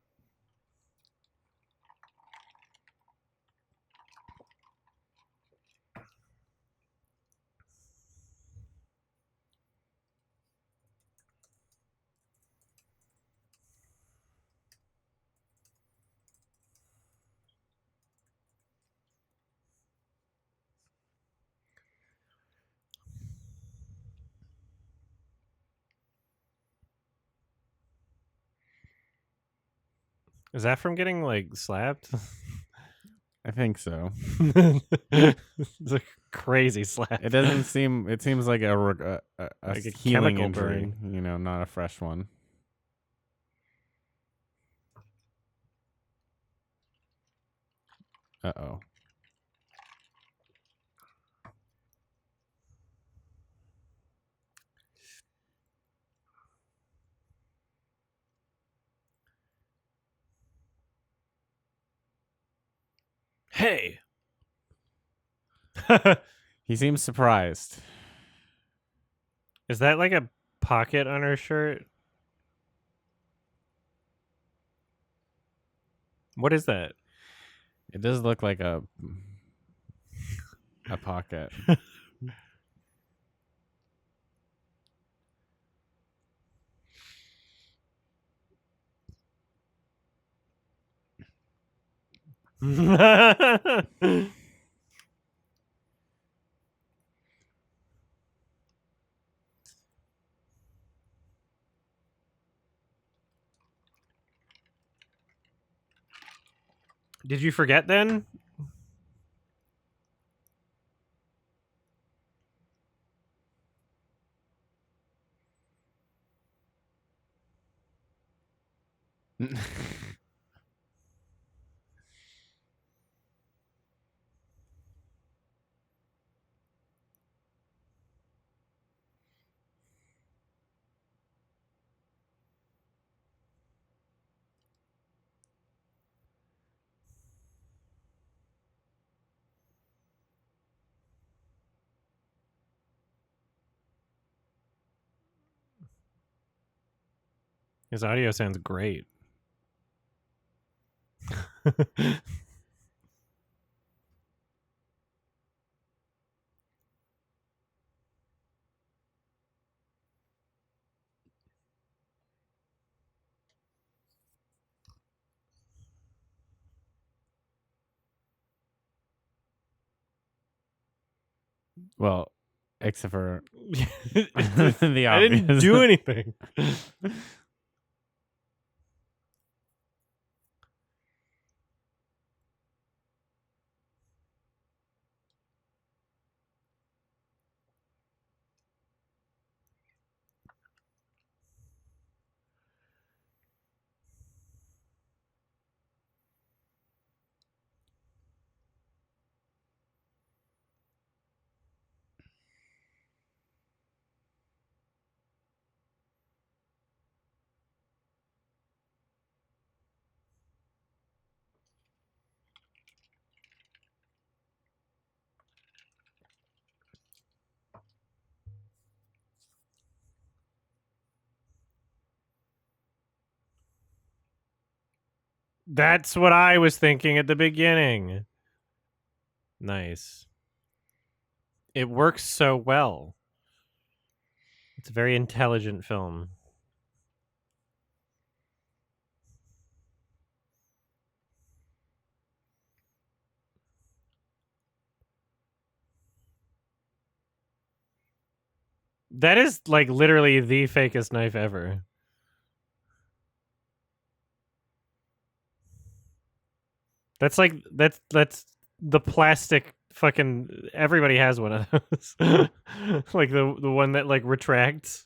Is that from getting like slapped? I think so. It's a crazy slap. It doesn't seem. It seems like a Like a healing chemical injury. burn. You know, not a fresh one. Uh-oh. Hey. He seems surprised. Is that like a pocket on her shirt? What is that? It does look like a pocket. Did you forget then? His audio sounds great. Well, except for the I didn't obvious. do anything. That's what I was thinking at the beginning. Nice. It works so well. It's a very intelligent film. That is like literally the fakest knife ever. That's like that's the plastic fucking everybody has one of those. Like the one that like retracts.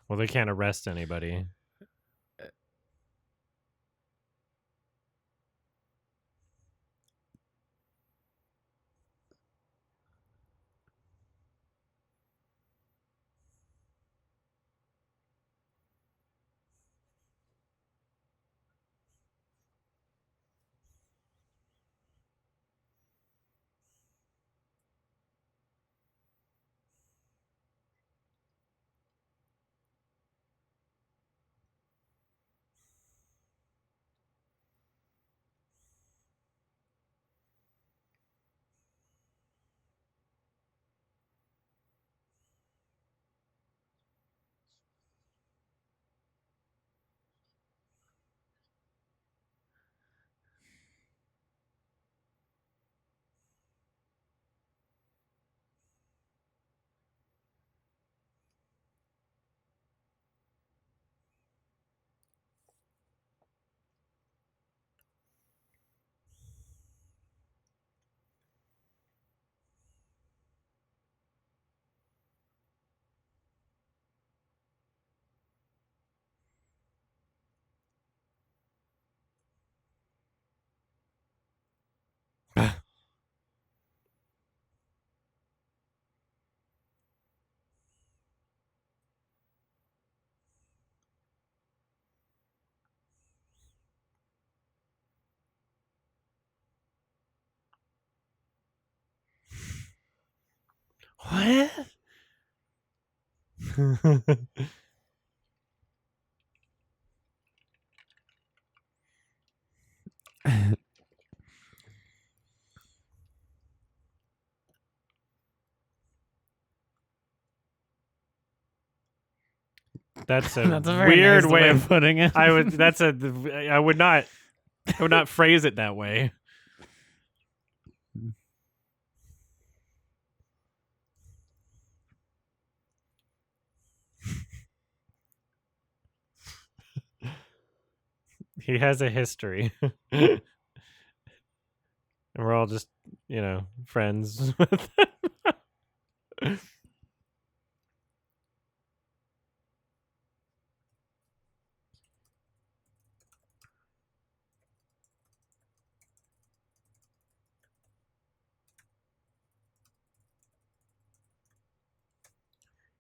Well, they can't arrest anybody. What? That's a That's a very weird nice way of of putting it. I would not phrase it that way. He has a history. And we're all just, friends with him.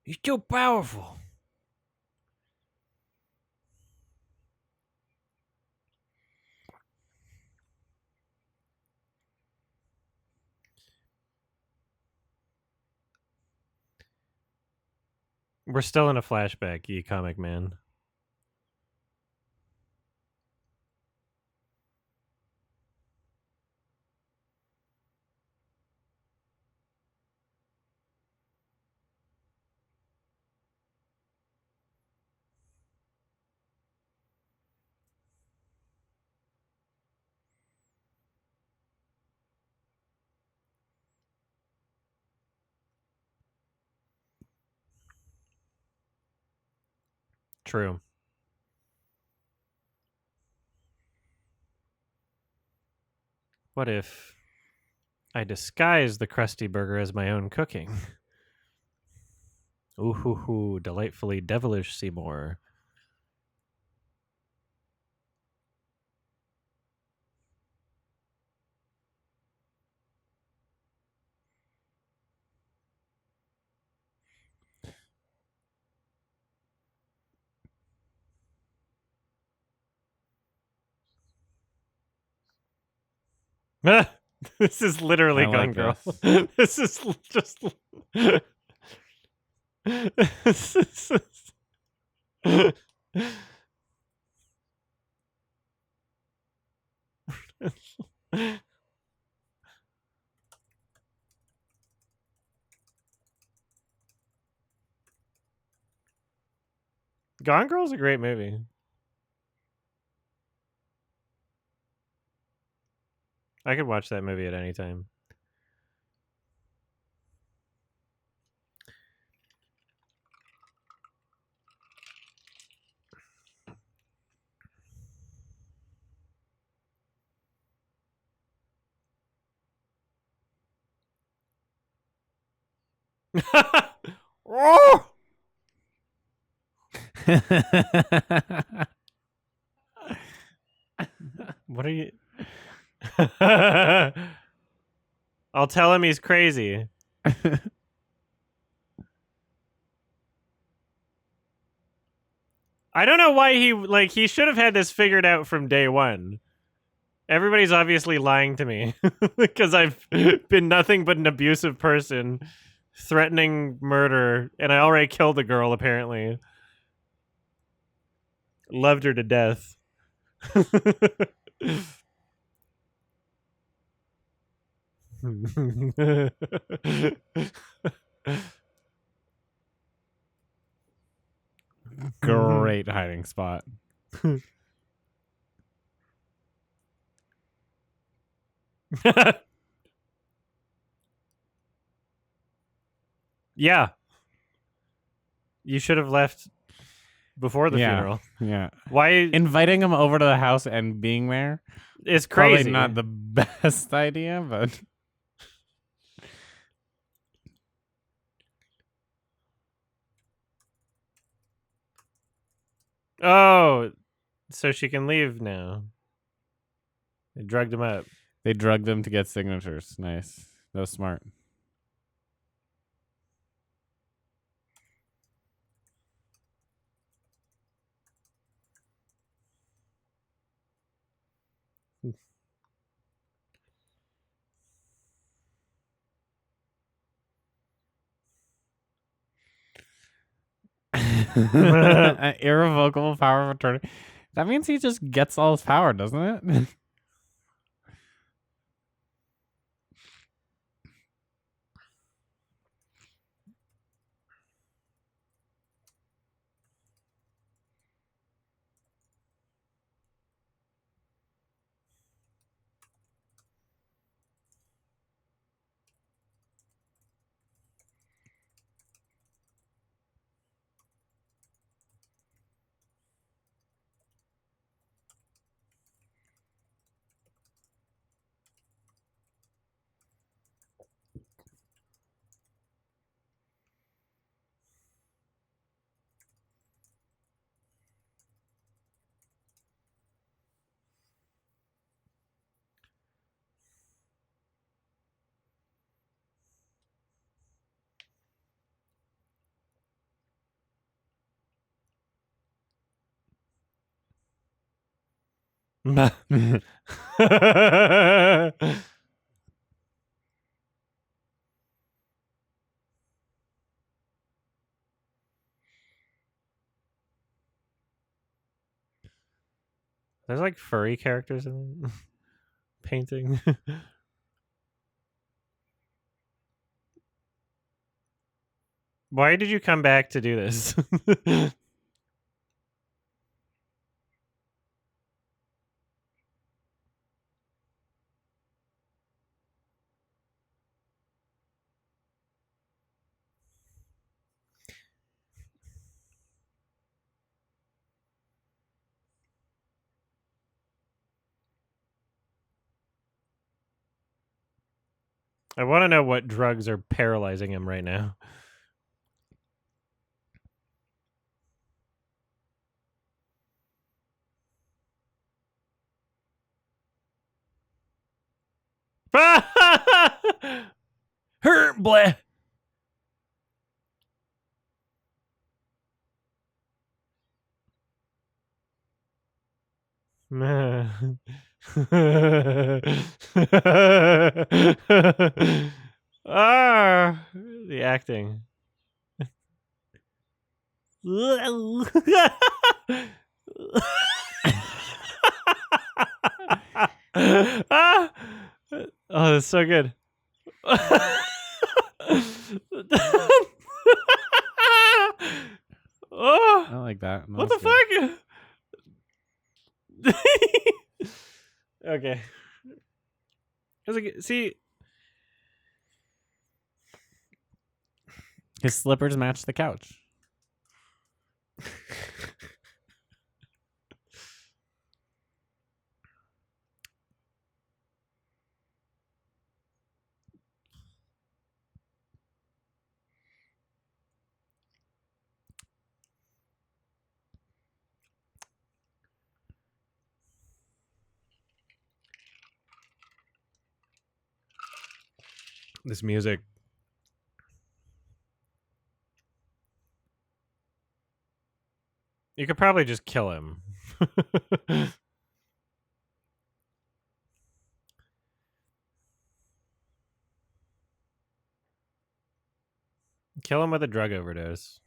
He's too powerful. We're still in a flashback, ye comic man. True. What if I disguise the Krusty Burger as my own cooking? Ooh hoo hoo, delightfully devilish Seymour. This is literally I Gone like Girl. this. This is just. This is- Gone Girl's a great movie. I could watch that movie at any time. Oh! What are you? I'll tell him he's crazy. I don't know why he should have had this figured out from day one. Everybody's obviously lying to me because I've been nothing but an abusive person, threatening murder, and I already killed a girl apparently. Loved her to death. Great hiding spot. Yeah. You should have left before the funeral. Yeah. Why? Inviting him over to the house and being there It's probably crazy. not the best idea, but Oh, so she can leave now. They drugged him up. they drugged him to get signatures. Nice. That was smart. An irrevocable power of attorney. That means he just gets all his power, doesn't it? There's like furry characters in the painting. Why did you come back to do this? I want to know what drugs are paralyzing him right now. Hurt, bleh. Ah, the acting. Ah! Oh, that's so good. Oh, I like that. what the fuck? Okay. I was like, see, His slippers match the couch. this music. You could probably just kill him. Kill him with a drug overdose.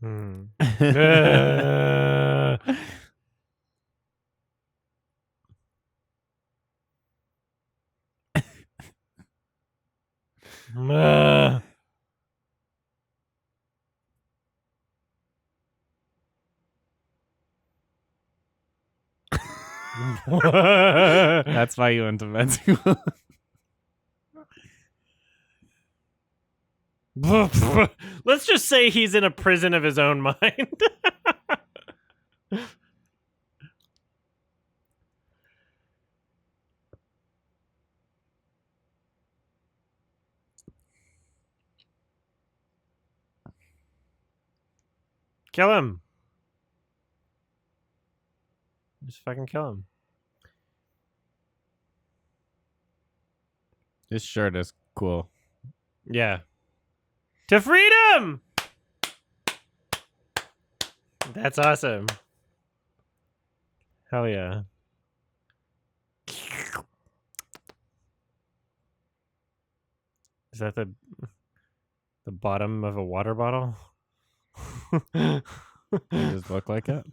Hmm. That's why you went to med school. Let's just say he's in a prison of his own mind. Kill him. Just fucking kill him. His shirt is cool. Yeah. To freedom! That's awesome. Hell yeah. Is that the bottom of a water bottle? They just look like it.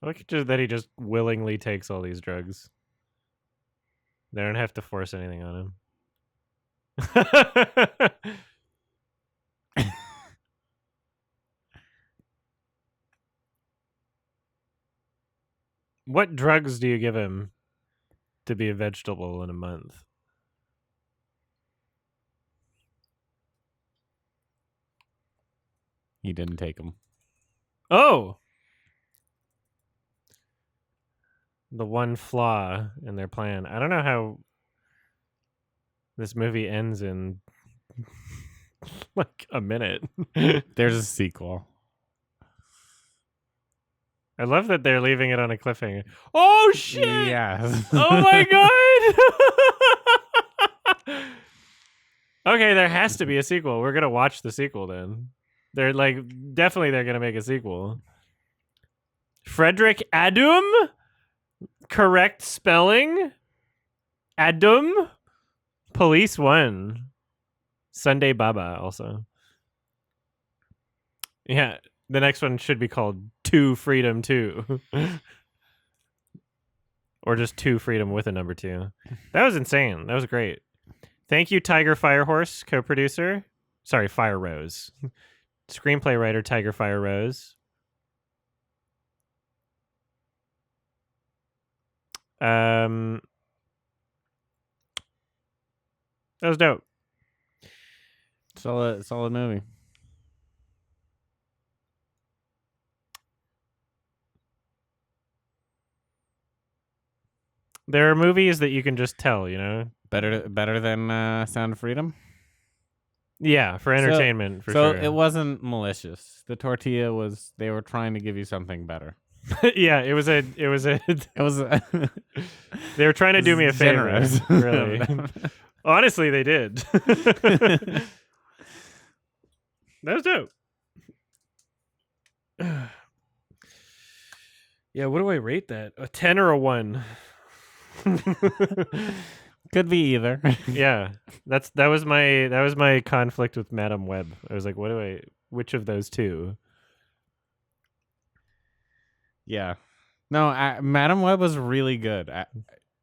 Look at that he just willingly takes all these drugs. They don't have to force anything on him. What drugs do you give him to be a vegetable in a month? He didn't take them. Oh! The one flaw in their plan. I don't know how this movie ends in like a minute. There's a sequel. I love that they're leaving it on a cliffhanger. Oh shit! Yeah. Oh my god! Okay, there has to be a sequel. We're gonna watch the sequel then. They're like definitely they're gonna make a sequel. Frederick Adum? Correct spelling? Adum? Police 1. Sunday Baba also. Yeah, the next one should be called 2 Freedom 2. Or just 2 Freedom with a number 2. That was insane. That was great. Thank you, Tiger Firehorse, co-producer. Sorry, Fire Rose. Screenplay writer, Tiger Fire Rose. That was dope. Solid movie. There are movies that you can just tell, you know? Better than Sound of Freedom. Yeah, for entertainment, for so sure. it wasn't malicious. The tortilla was. They were trying to give you something better. Yeah, it was It was. They were trying to do me a favor. Generous. Really. Honestly, they did. That was dope. Yeah, what do I rate that? A 10 or a 1? Could be either. Yeah. That was my conflict with Madam Web. I was like, which of those two? Yeah. No, Madam Web was really good.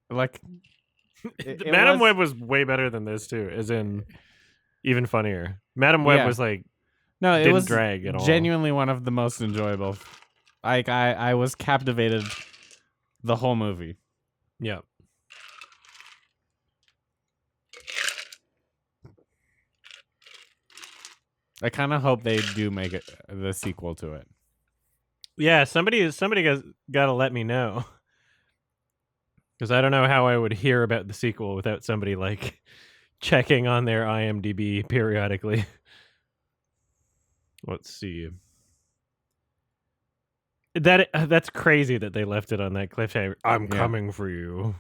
Madam Web was way better than this too, as in even funnier. Madam Web was like it didn't was drag at all. Genuinely one of the most enjoyable. Like I was captivated the whole movie. Yeah. I kind of hope they do make it the sequel to it. Yeah, somebody got to let me know. Because I don't know how I would hear about the sequel without somebody like checking on their IMDb periodically. Let's see. That's crazy that they left it on that cliffhanger. I'm coming for you.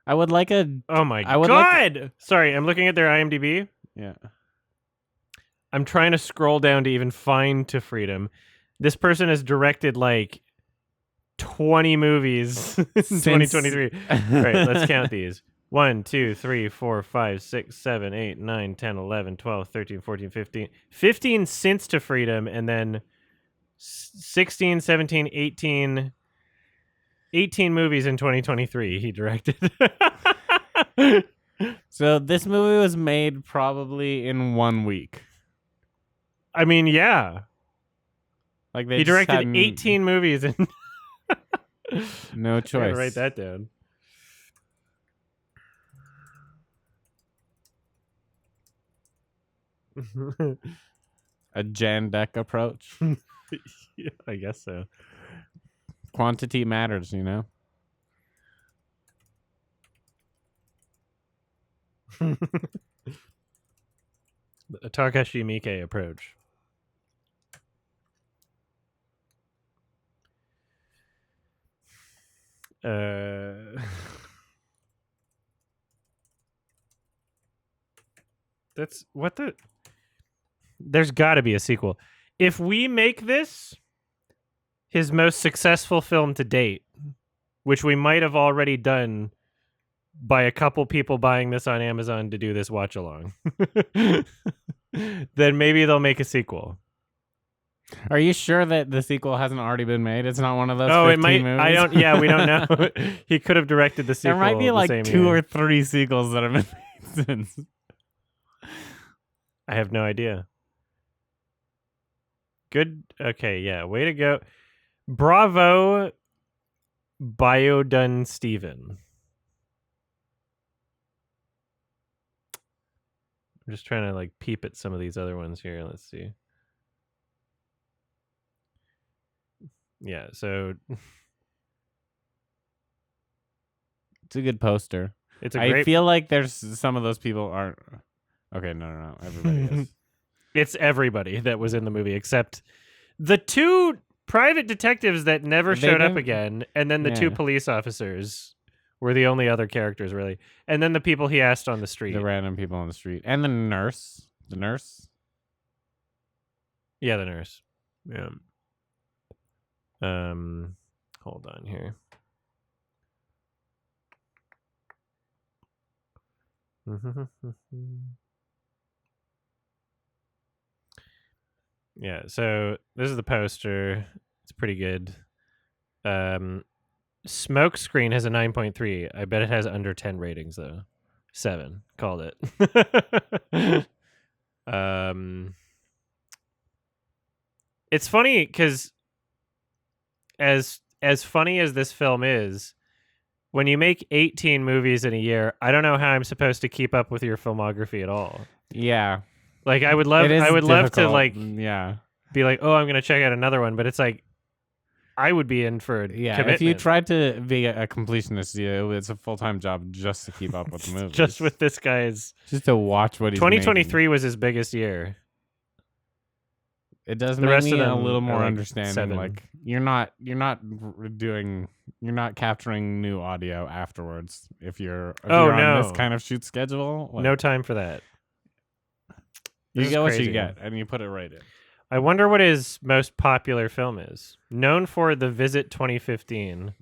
I would like a. Oh my god! Sorry, I'm looking at their IMDb. Yeah. I'm trying to scroll down to even find To Freedom. This person has directed like 20 movies in 2023. All right, let's count these. 1, 2, 3, 4, 5, 6, 7, 8, 9, 10, 11, 12, 13, 14, 15. 15 since To Freedom, and then 16, 17, 18 movies in 2023 he directed. So this movie was made probably in 1 week. I mean, yeah. Like he directed 18 movies and no choice. I gotta write that down. A Jan deck approach. Yeah, I guess so. Quantity matters, you know. A Takashi Miike approach. That's what the. There's got to be a sequel. If we make this his most successful film to date, which we might have already done by a couple people buying this on Amazon to do this watch along, then maybe they'll make a sequel. Are you sure that the sequel hasn't already been made? It's not one of those. Oh, 15 it might. movies? I don't. Yeah, we don't know. He could have directed the sequel. There might be the like same 2 year. or 3 sequels that have been made since. I have no idea. Good. Okay. Yeah. Way to go. Bravo, Biodun Steven. I'm just trying to like peep at some of these other ones here. Let's see. Yeah. So It's a good poster. it's a I great. feel like there's some of those people aren't. Okay, no. Everybody is. It's everybody that was in the movie except the 2 private detectives that never They showed up didn't- again, and then the 2 Yeah. police officers were the only other characters, really. And then the people he asked on the street. The random people on the street. And the nurse. The nurse? Yeah, the nurse. Yeah. Hold on here. Yeah, so this is the poster. It's pretty good. Smoke Screen has a 9.3. I bet it has under 10 ratings though. 7. Called it. It's funny because as funny as this film is, when you make 18 movies in a year, I don't know how I'm supposed to keep up with your filmography at all. Yeah. Like I would love It is love to difficult. like Yeah. be like, "Oh, I'm going to check out another one," but it's like I would be in for a Yeah. commitment. If you tried to be a completionist, it's a full-time job just to keep up with the movies. just with this guy's Just to watch what he's 2023 was his biggest year. It does The make rest of me a them little are more like understanding. 7. Like you're not capturing new audio afterwards if you're on this kind of shoot schedule. Like, No time for that. you This get is what you crazy. get and you put it right in. I wonder what his most popular film is. Known for The Visit 2015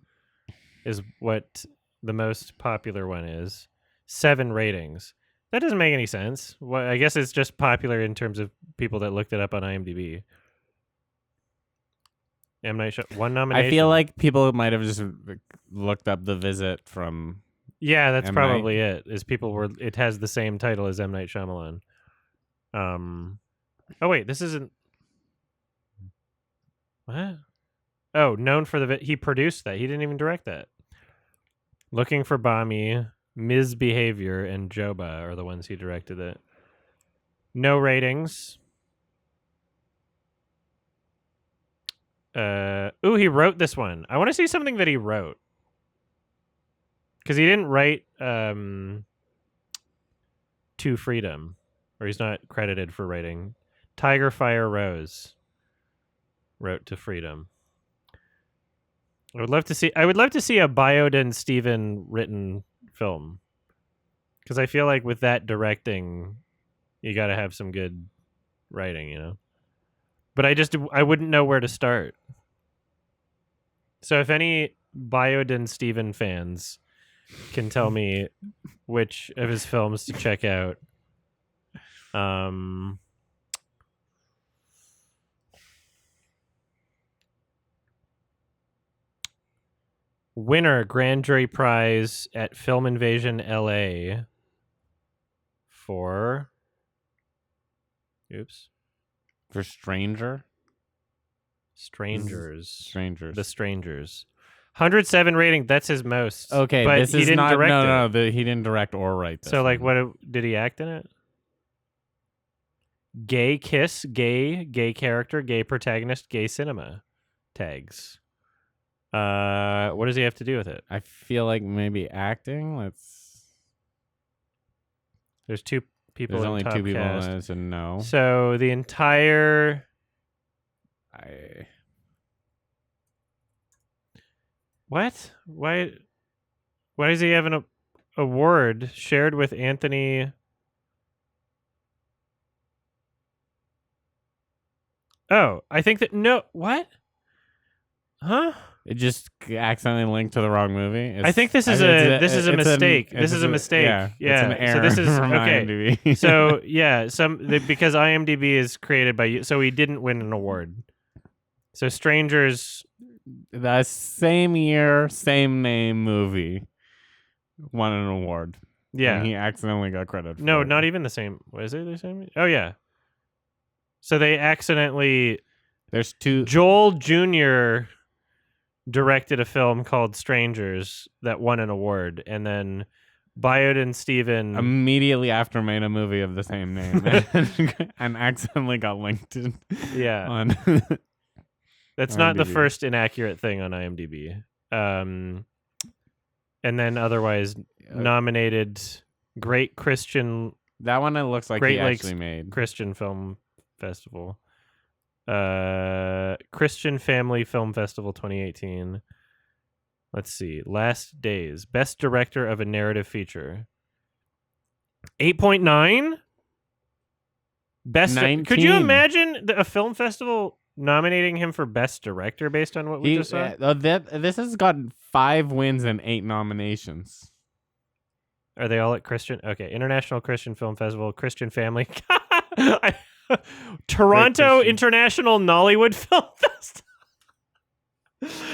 is what the most popular one is. 7 ratings. That doesn't make any sense. Well, I guess it's just popular in terms of people that looked it up on IMDb. M. Night Shyamalan, 1 nomination. I feel like people might have just looked up The Visit from. Yeah, that's M. probably it. Is people were it has the same title as M. Night Shyamalan. Oh wait, this isn't. What? Oh, known for he produced that. He didn't even direct that. Looking for Bami, Ms. Behavior, and Joba are the ones he directed it. No ratings. Ooh, he wrote this one. I want to see something that he wrote. Because he didn't write To Freedom. Or he's not credited for writing. Tiger Fire Rose wrote To Freedom. I would love to see a Biodun Steven written film. Because I feel like with that directing, you got to have some good writing, you know? But I wouldn't know where to start. So if any Biodun Steven fans can tell me which of his films to check out, winner Grand Jury Prize at Film Invasion LA for For Strangers. The Strangers. 107 rating, that's his most. Okay, but this he is didn't not. direct it. He didn't direct or write this. So like one. what did he act in it? Gay kiss, gay character, gay protagonist, gay cinema tags. What does he have to do with it? I feel like maybe acting. There's 2 people There's in only top 2 people cast. in it, so no. So the entire What? Why? Why does he have an award shared with Anthony? Oh, I think that no. What? Huh? It just accidentally linked to the wrong movie. I think this is a mistake. This is a mistake. Yeah, it's an Yeah. So error this is from okay. IMDb. So yeah, because IMDb is created by you, so he didn't win an award. So Strangers, the same year, same name movie won an award. yeah. And he accidentally got credit for No, it. not even the same. Was it the same? Oh yeah. So they accidentally. There's two. Joel Jr. directed a film called Strangers that won an award, and then Bayard and Steven Immediately after made a movie of the same name and accidentally got linked in on That's not the IMDb. first inaccurate thing on IMDb. And then otherwise nominated Great Christian That one it looks like Great he Lakes actually made. Christian Film Festival. Christian Family Film Festival 2018. Let's see. Last Days. Best Director of a Narrative Feature. 8.9? Best. Could you 19. imagine a film festival nominating him for Best Director based on what we just saw? This has gotten 5 wins and 8 nominations. Are they all at Christian? Okay. International Christian Film Festival, Christian Family. Toronto International Nollywood Film Festival.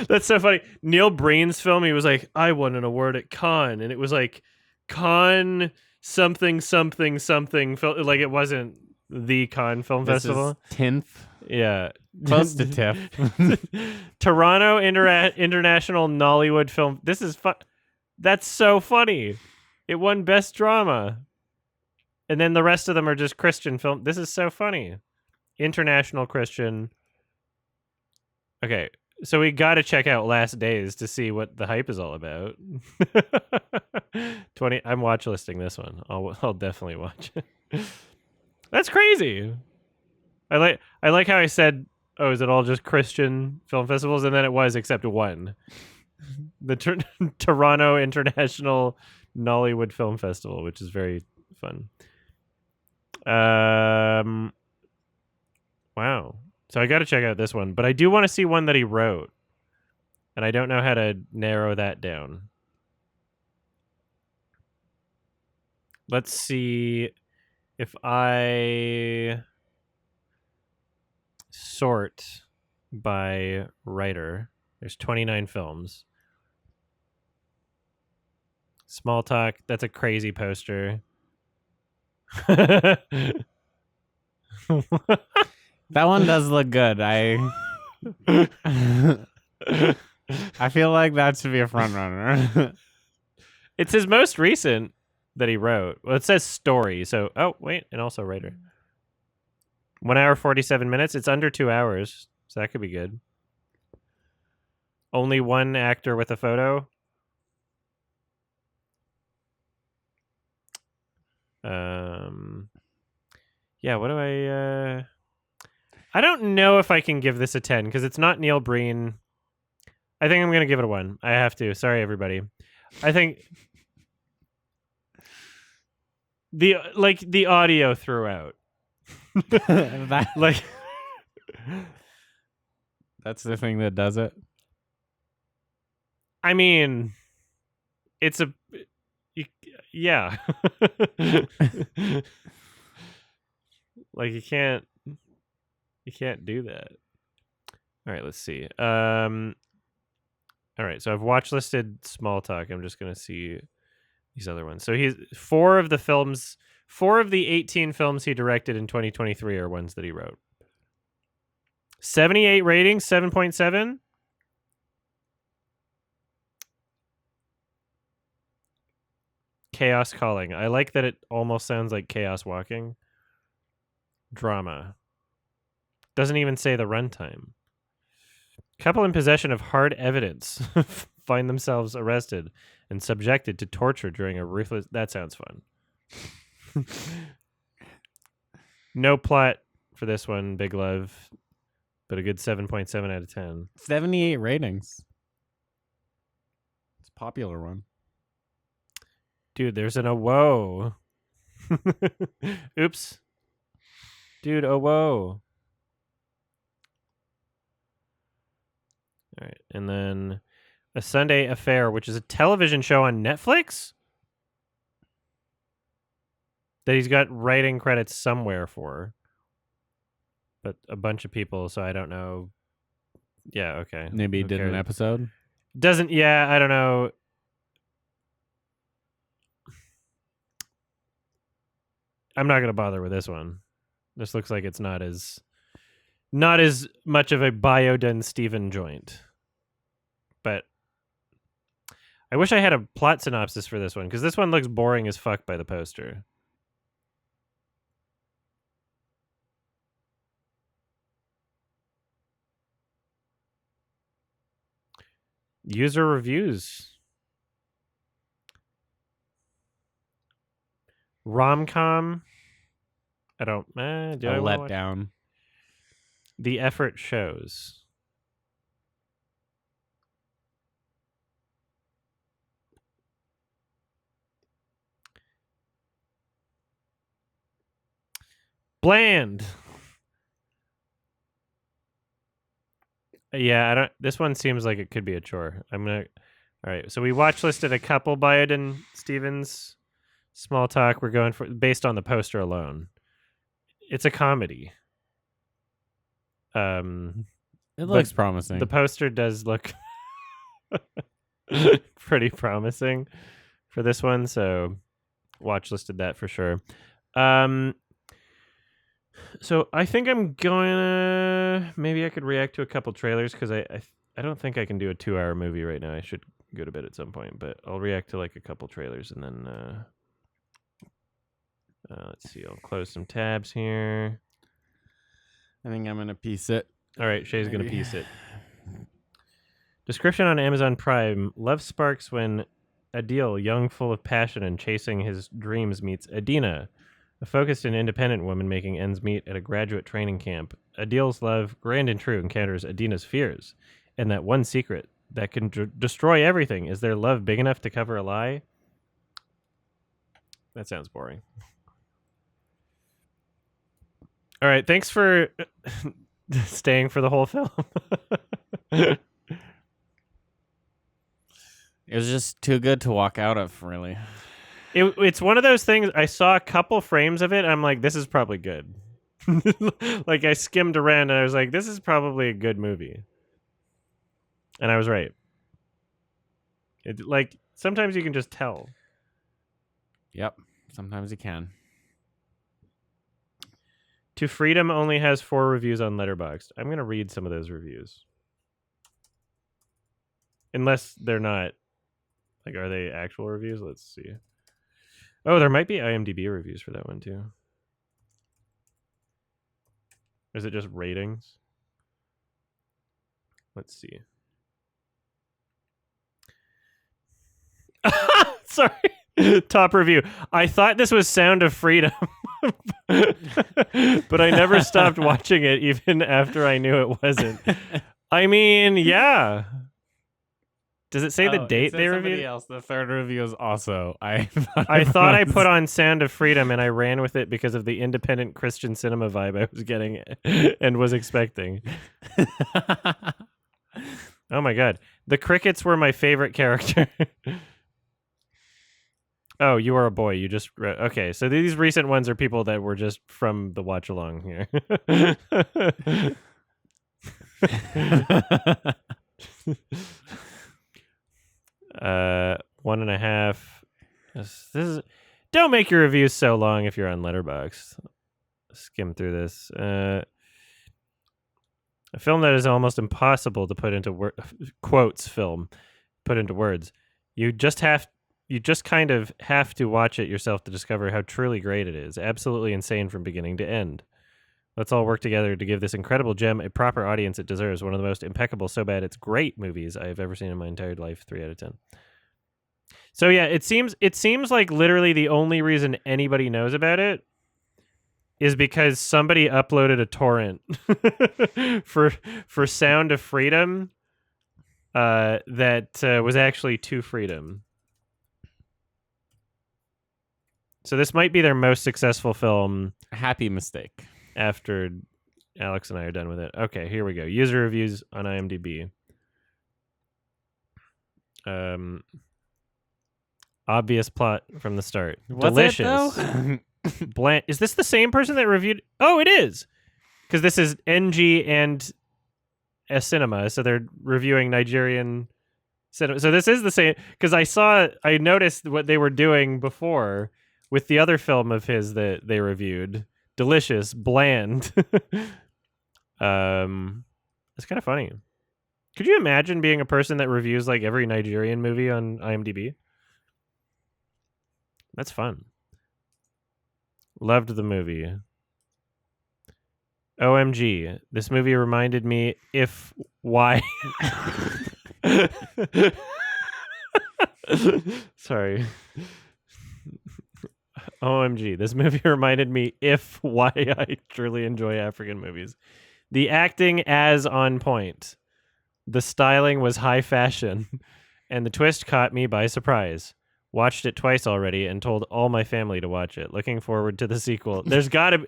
That's so funny. Neil Breen's film, he was like, I won an award at Cannes. And it was like Cannes something, something, something. Like it wasn't the Cannes Film Festival. Is 10th. Yeah. Close to TIFF. Toronto International Nollywood Film. This is fun. That's so funny. It won Best Drama. And then the rest of them are just Christian film. This is so funny. International Christian. Okay. So we got to check out Last Days to see what the hype is all about. 20. I'm watch listing this one. I'll definitely watch it. That's crazy. I like how I said, oh, is it all just Christian film festivals? And then it was, except one. The Toronto International Nollywood Film Festival, which is very fun. Wow. So I got to check out this one, but I do want to see one that he wrote, and I don't know how to narrow that down. Let's see if I sort by writer. There's 29 films. Small Talk, that's a crazy poster. That one does look good. I feel like that should be a front runner. It's his most recent that he wrote. Well, it says story. So, oh, wait, and also writer. 1 hour, 47 minutes. It's under 2 hours. So that could be good. Only one actor with a photo. Yeah, what do I don't know if I can give this a 10 because it's not Neil Breen. I think I'm going to give it a 1. I have to. Sorry, everybody. I think the audio throughout. That's the thing that does it. I mean, it's yeah. Like you can't do that. All right, let's see. All right, so I've watch listed Small Talk. I'm just gonna see these other ones. So he's 4 of the 18 films he directed in 2023 are ones that he wrote. 78 ratings, 7.7. Chaos Calling. I like that it almost sounds like Chaos Walking. Drama. Doesn't even say the runtime. Couple in possession of hard evidence find themselves arrested and subjected to torture during a ruthless... That sounds fun. No plot for this one, Big Love, but a good 7.7 out of 10. 78 ratings. popular one. Dude, there's an whoa. Oops. Dude, whoa. All right. And then A Sunday Affair, which is a television show on Netflix that he's got writing credits somewhere for. But a bunch of people, so I don't know. Yeah, okay. Maybe he Who did an cares? episode. Doesn't, yeah, I don't know. I'm not going to bother with this one. This looks like it's not as much of a Bioden Steven joint. But I wish I had a plot synopsis for this one, because this one looks boring as fuck by the poster. User reviews. Rom-com. I don't. Do I want to watch? Letdown. The effort shows. Bland. Yeah, I don't. This one seems like it could be a chore. I'm gonna. All right, so we watch listed a couple Bioden Stevens. Small talk. We're going for based on the poster alone. It's a comedy. It looks promising. The poster does look pretty promising for this one, so watch listed that for sure. So I think I'm gonna maybe I could react to a couple trailers, because I don't think I can do a 2-hour movie right now. I should go to bed at some point, but I'll react to like a couple trailers, and then let's see. I'll close some tabs here. I think I'm gonna piece it. All right, Shay's gonna piece it. Description on Amazon Prime: Love sparks when Adil, young, full of passion and chasing his dreams, meets Adina, a focused and independent woman making ends meet at a graduate training camp. Adil's love, grand and true, encounters Adina's fears, and that one secret that can destroy everything. Is their love big enough to cover a lie? That sounds boring. All right, thanks for staying for the whole film. It was just too good to walk out of, really. It's one of those things. I saw a couple frames of it. I'm like, this is probably good. Like, I skimmed around and I was like, this is probably a good movie. And I was right. Like, sometimes you can just tell. Yep. Sometimes you can. To Freedom only has 4 reviews on Letterboxd. I'm going to read some of those reviews. Unless they're not. Like, are they actual reviews? Let's see. Oh, there might be IMDb reviews for that one, too. Is it just ratings? Let's see. Sorry. Top review. I thought this was Sound of Freedom. But I never stopped watching it even after I knew it wasn't. I mean, yeah. Does it say the date they reviewed? Somebody else. The third review is also. I thought I put on Sound of Freedom and I ran with it because of the independent Christian cinema vibe I was getting and was expecting. Oh my god. The crickets were my favorite character. Oh, you are a boy. You just okay. So these recent ones are people that were just from the watch along here. 1.5. This is. Don't make your reviews so long if you're on Letterboxd. Skim through this. A film that is almost impossible to put into quotes. Film put into words. You just kind of have to watch it yourself to discover how truly great it is. Absolutely insane from beginning to end. Let's all work together to give this incredible gem a proper audience it deserves. One of the most impeccable, so bad it's great movies I've ever seen in my entire life. 3 out of 10. So yeah, it seems like literally the only reason anybody knows about it is because somebody uploaded a torrent for Sound of Freedom. that was actually To Freedom. So this might be their most successful film Happy mistake. after Alex and I are done with it. Okay, here we go. User reviews on IMDb. Obvious plot from the start. Delicious. Bland. Is this the same person that reviewed? Oh, it is. Because this is NG and a cinema, so they're reviewing Nigerian cinema. So this is the same. Because I noticed what they were doing before with the other film of his that they reviewed. Delicious, bland. It's kind of funny. Could you imagine being a person that reviews like every Nigerian movie on IMDb? That's fun. Loved the movie. OMG, this movie reminded me if why. Sorry. OMG, this movie reminded me if why I truly enjoy African movies. The acting as on point. The styling was high fashion, and the twist caught me by surprise. Watched it twice already and told all my family to watch it. Looking forward to the sequel. There's gotta be...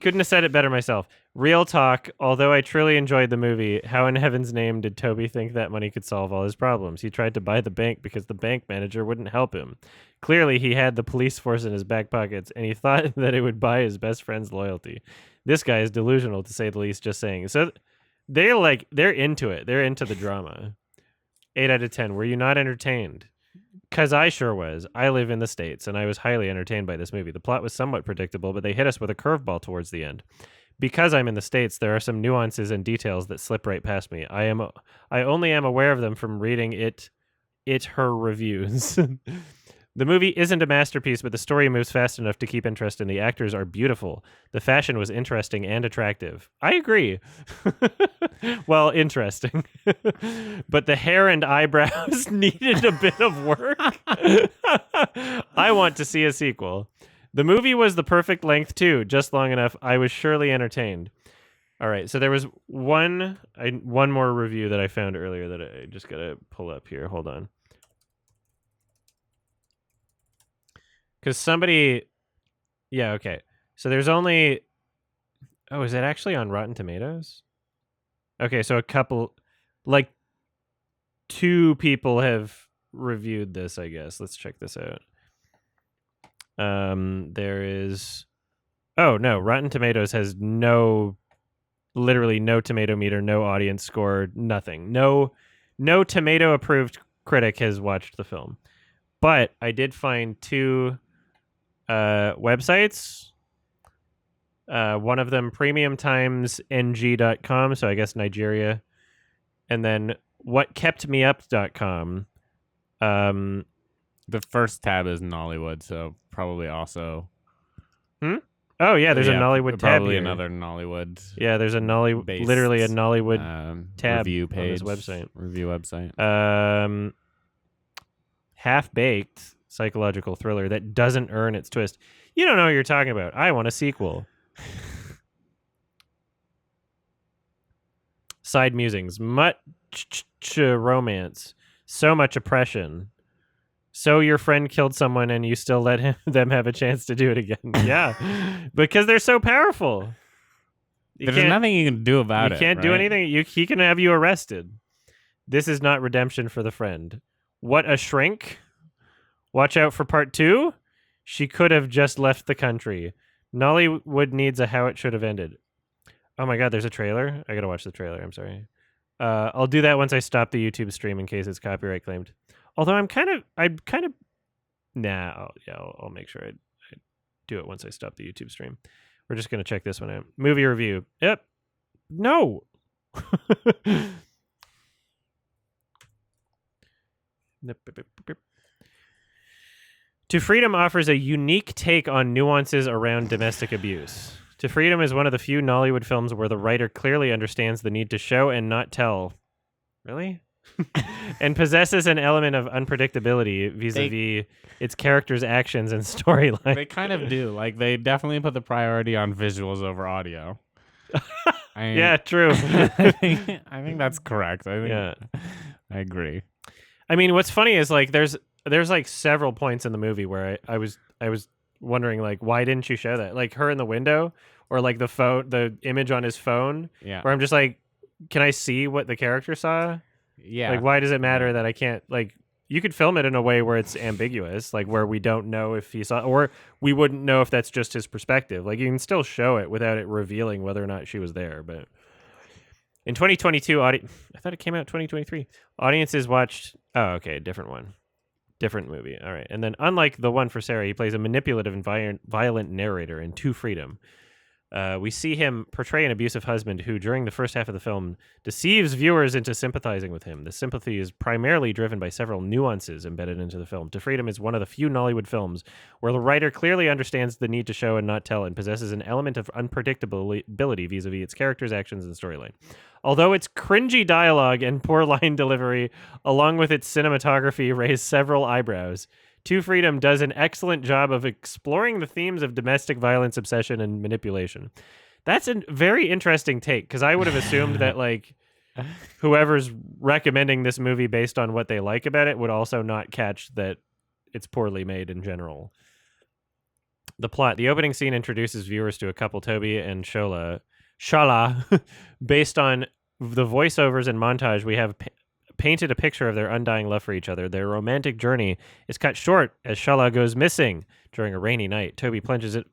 Couldn't have said it better myself. Real talk, although I truly enjoyed the movie, how in heaven's name did Toby think that money could solve all his problems? He tried to buy the bank because the bank manager wouldn't help him. Clearly, he had the police force in his back pockets, and he thought that it would buy his best friend's loyalty. This guy is delusional, to say the least, just saying. So they're into it. They're into the drama. 8 out of 10. Were you not entertained? Because I sure was. I live in the States, and I was highly entertained by this movie. The plot was somewhat predictable, but they hit us with a curveball towards the end. Because I'm in the States, there are some nuances and details that slip right past me. I only am aware of them from reading her reviews. The movie isn't a masterpiece, but the story moves fast enough to keep interest, and the actors are beautiful. The fashion was interesting and attractive. I agree. Well, interesting. But the hair and eyebrows needed a bit of work. I want to see a sequel. The movie was the perfect length, too, just long enough. I was surely entertained. All right, so there was one more review that I found earlier that I just got to pull up here. Hold on. Because somebody... Yeah, okay. So there's only... Oh, is it actually on Rotten Tomatoes? Okay, so a couple... Like, 2 people have reviewed this, I guess. Let's check this out. There is... Oh, no. Rotten Tomatoes has literally no tomato meter, no audience score, nothing. No tomato-approved critic has watched the film. But I did find 2... websites. One of them premiumtimesng.com, so I guess Nigeria, and then whatkeptmeup.com. The first tab is Nollywood, so probably also. Oh yeah, there's a Nollywood tab. Probably here. Another Nollywood. Yeah, there's a Nollywood, literally a Nollywood tab review page on this website. Review website. Half-baked psychological thriller that doesn't earn its twist. You don't know what you're talking about. I want a sequel. Side musings. Much romance. So much oppression. So your friend killed someone and you still let them have a chance to do it again. Yeah. Because they're so powerful. There's nothing you can do about it. You can't do anything. He can have you arrested. This is not redemption for the friend. What a shrink. Watch out for part 2. She could have just left the country. Nollywood needs a how it should have ended. Oh my god, there's a trailer? I gotta watch the trailer, I'm sorry. I'll do that once I stop the YouTube stream in case it's copyright claimed. Although I'll make sure I do it once I stop the YouTube stream. We're just gonna check this one out. Movie review. Yep. No. To Freedom offers a unique take on nuances around domestic abuse. To Freedom is one of the few Nollywood films where the writer clearly understands the need to show and not tell. Really? And possesses an element of unpredictability vis-a-vis its characters' actions and storyline. They kind of do. Like, they definitely put the priority on visuals over audio. Yeah, true. I think that's correct. I think Yeah. I agree. I mean, what's funny is like there's like several points in the movie where I was wondering like why didn't you show that? Like her in the window or like the image on his phone Yeah. where I'm just like, can I see what the character saw? Yeah. Like why does it matter that I can't like you could film it in a way where it's ambiguous, like where we don't know if he saw or we wouldn't know if that's just his perspective. Like you can still show it without it revealing whether or not she was there, but in 2022, I thought it came out 2023. Audiences watched. Oh, okay, different one, different movie. All right, and then unlike the one for Sarah, he plays a manipulative and violent narrator in To Freedom. We see him portray an abusive husband who, during the first half of the film, deceives viewers into sympathizing with him. The sympathy is primarily driven by several nuances embedded into the film. To Freedom is one of the few Nollywood films where the writer clearly understands the need to show and not tell and possesses an element of unpredictability vis-a-vis its characters, actions, and storyline. Although its cringy dialogue and poor line delivery, along with its cinematography, raise several eyebrows, To Freedom does an excellent job of exploring the themes of domestic violence, obsession, and manipulation. That's a very interesting take, because I would have assumed that like whoever's recommending this movie based on what they like about it would also not catch that it's poorly made in general. The plot. The opening scene introduces viewers to a couple, Toby and Shala. Based on the voiceovers and montage, we have painted a picture of their undying love for each other. Their romantic journey is cut short as Shala goes missing during a rainy night. Toby plunges it.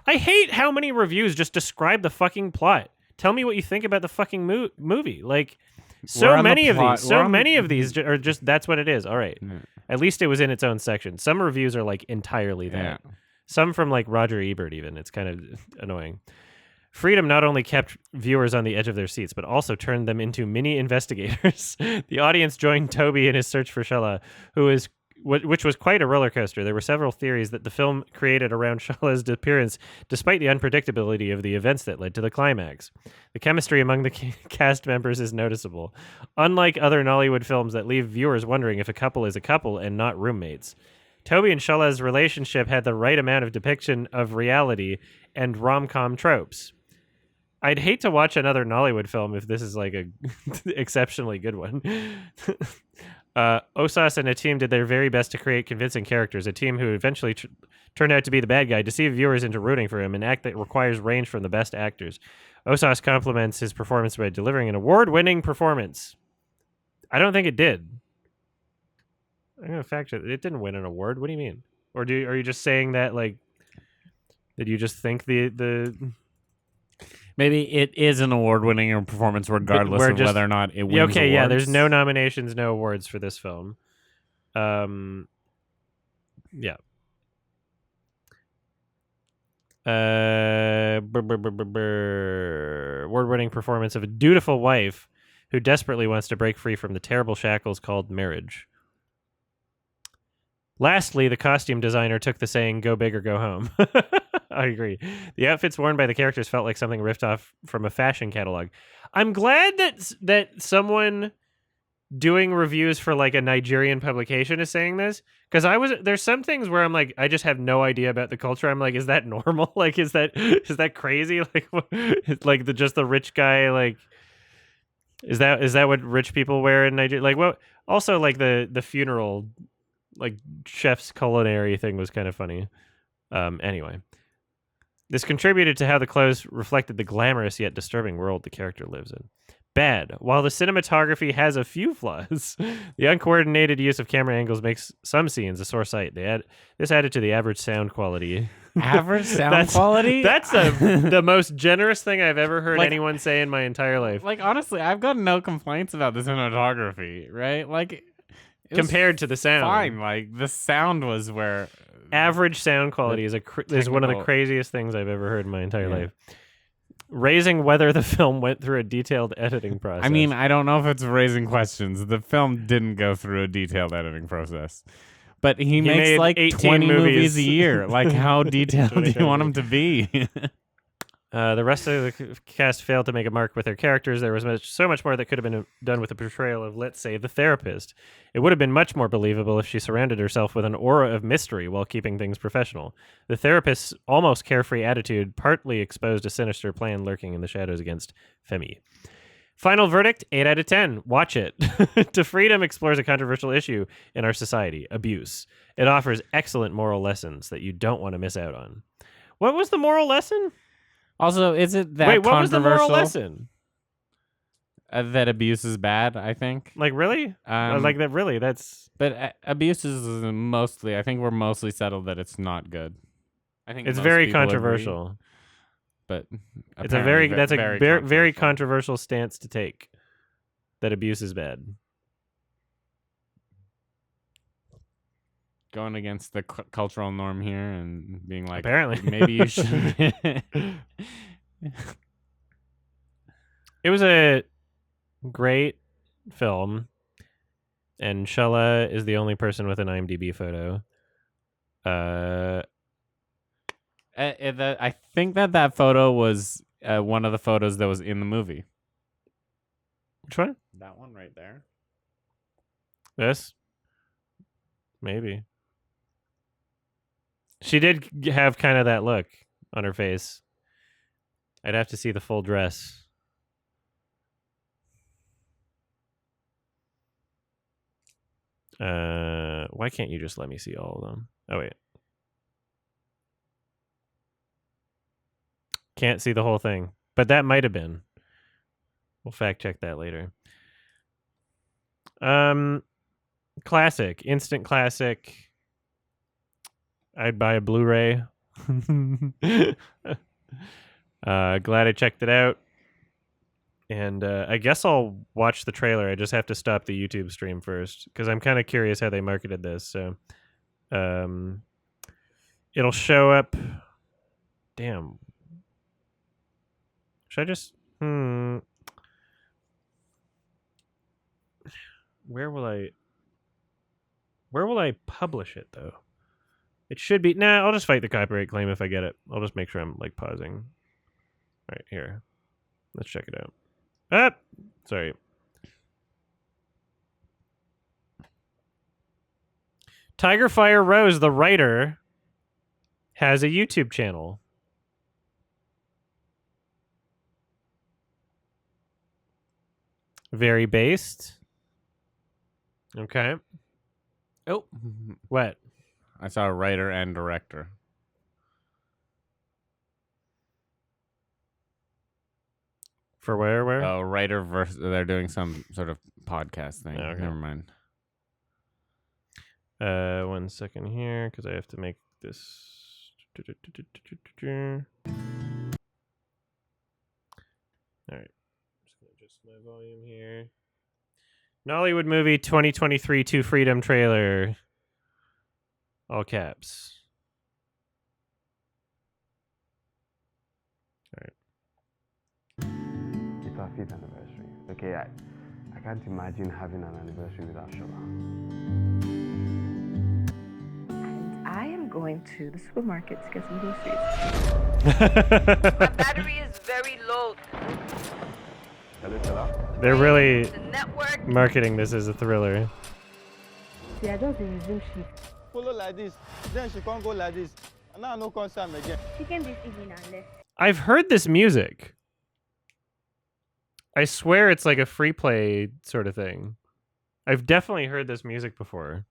I hate how many reviews just describe the fucking plot. Tell me what you think about the fucking movie. Like, so many of these are just, that's what it is. All right. Yeah. At least it was in its own section. Some reviews are like entirely that. Yeah. Some from like Roger Ebert even. It's kind of annoying. Freedom not only kept viewers on the edge of their seats, but also turned them into mini investigators. The audience joined Toby in his search for Shala, which was quite a roller coaster. There were several theories that the film created around Shala's disappearance, despite the unpredictability of the events that led to the climax. The chemistry among the cast members is noticeable, unlike other Nollywood films that leave viewers wondering if a couple is a couple and not roommates. Toby and Shala's relationship had the right amount of depiction of reality and rom-com tropes. I'd hate to watch another Nollywood film if this is like a exceptionally good one. Osas and a team did their very best to create convincing characters, a team who eventually turned out to be the bad guy, deceive viewers into rooting for him, an act that requires range from the best actors. Osas compliments his performance by delivering an award-winning performance. I don't think it did. I'm going to fact check. It didn't win an award. What do you mean? Or are you just saying that, like, did you just think the Maybe it is an award-winning performance regardless of whether or not it wins awards. Yeah, there's no nominations, no awards for this film. Yeah. Award-winning performance of a dutiful wife who desperately wants to break free from the terrible shackles called marriage. Lastly, the costume designer took the saying, go big or go home. I agree. The outfits worn by the characters felt like something ripped off from a fashion catalog. I'm glad that someone doing reviews for like a Nigerian publication is saying this, because there's some things where I'm like, I just have no idea about the culture. I'm like, is that normal? Like, is that crazy? Like, like just the rich guy, like, is that what rich people wear in Nigeria? Like, what? Also, like the funeral, like chef's culinary thing was kind of funny. Anyway, this contributed to how the clothes reflected the glamorous yet disturbing world the character lives in. Bad. While the cinematography has a few flaws, the uncoordinated use of camera angles makes some scenes a sore sight. This added to the average sound quality. Average sound quality? That's the most generous thing I've ever heard anyone say in my entire life. Like, honestly, I've got no complaints about the cinematography, right? Like, compared to the sound. Fine. Like, the sound was where... Average sound quality is one of the craziest things I've ever heard in my entire life. Raising whether the film went through a detailed editing process. I mean, I don't know if it's raising questions. The film didn't go through a detailed editing process. But he makes like 20 movies a year. Like, how detailed do you want him to be? The rest of the cast failed to make a mark with their characters. There was so much more that could have been done with the portrayal of, let's say, the therapist. It would have been much more believable if she surrounded herself with an aura of mystery while keeping things professional. The therapist's almost carefree attitude partly exposed a sinister plan lurking in the shadows against Femi. Final verdict, 8 out of 10. Watch it. To Freedom explores a controversial issue in our society, abuse. It offers excellent moral lessons that you don't want to miss out on. What was the moral lesson? Also, is it that Wait, what was the moral controversial lesson? That abuse is bad? I think. Like, really? Like that? Really? That's. But abuse is mostly. I think we're mostly settled that it's not good. I think It's most very people agree, controversial. but It's a very controversial stance to take. That abuse is bad. Going against the cultural norm here and being like, apparently, maybe you should. It was a great film, and Shella is the only person with an IMDb photo. I think that photo was one of the photos that was in the movie. Which one? That one right there. This? Maybe. She did have kind of that look on her face. I'd have to see the full dress. Why can't you just let me see all of them? Oh, wait. Can't see the whole thing. But that might have been. We'll fact check that later. Classic. Instant classic. I'd buy a Blu-ray. Glad I checked it out. And I guess I'll watch the trailer. I just have to stop the YouTube stream first because I'm kind of curious how they marketed this. So it'll show up. Damn. Should I just... Where will I publish it, though? It should be... Nah, I'll just fight the copyright claim if I get it. I'll just make sure I'm, like, pausing. All right, here. Let's check it out. Ah! Sorry. Tiger Fire Rose, the writer, has a YouTube channel. Very based. Okay. Oh. What? I saw a writer and director. For where? Oh, writer versus... They're doing some sort of podcast thing. Okay. Never mind. 1 second here, because I have to make this... Alright. I'm just going to adjust my volume here. Nollywood movie 2023 To Freedom trailer. All caps. It's our 5th anniversary. Okay, I can't imagine having an anniversary without Shola. And I am going to the supermarket to get some groceries. My battery is very low. Hello, Shola. They're really The network. marketing this as a thriller. See, I just resume shift. Follow like this, then she can't go like this. And now no concern again. She came this evening and left. I've heard this music. I swear it's like a free play sort of thing. I've definitely heard this music before.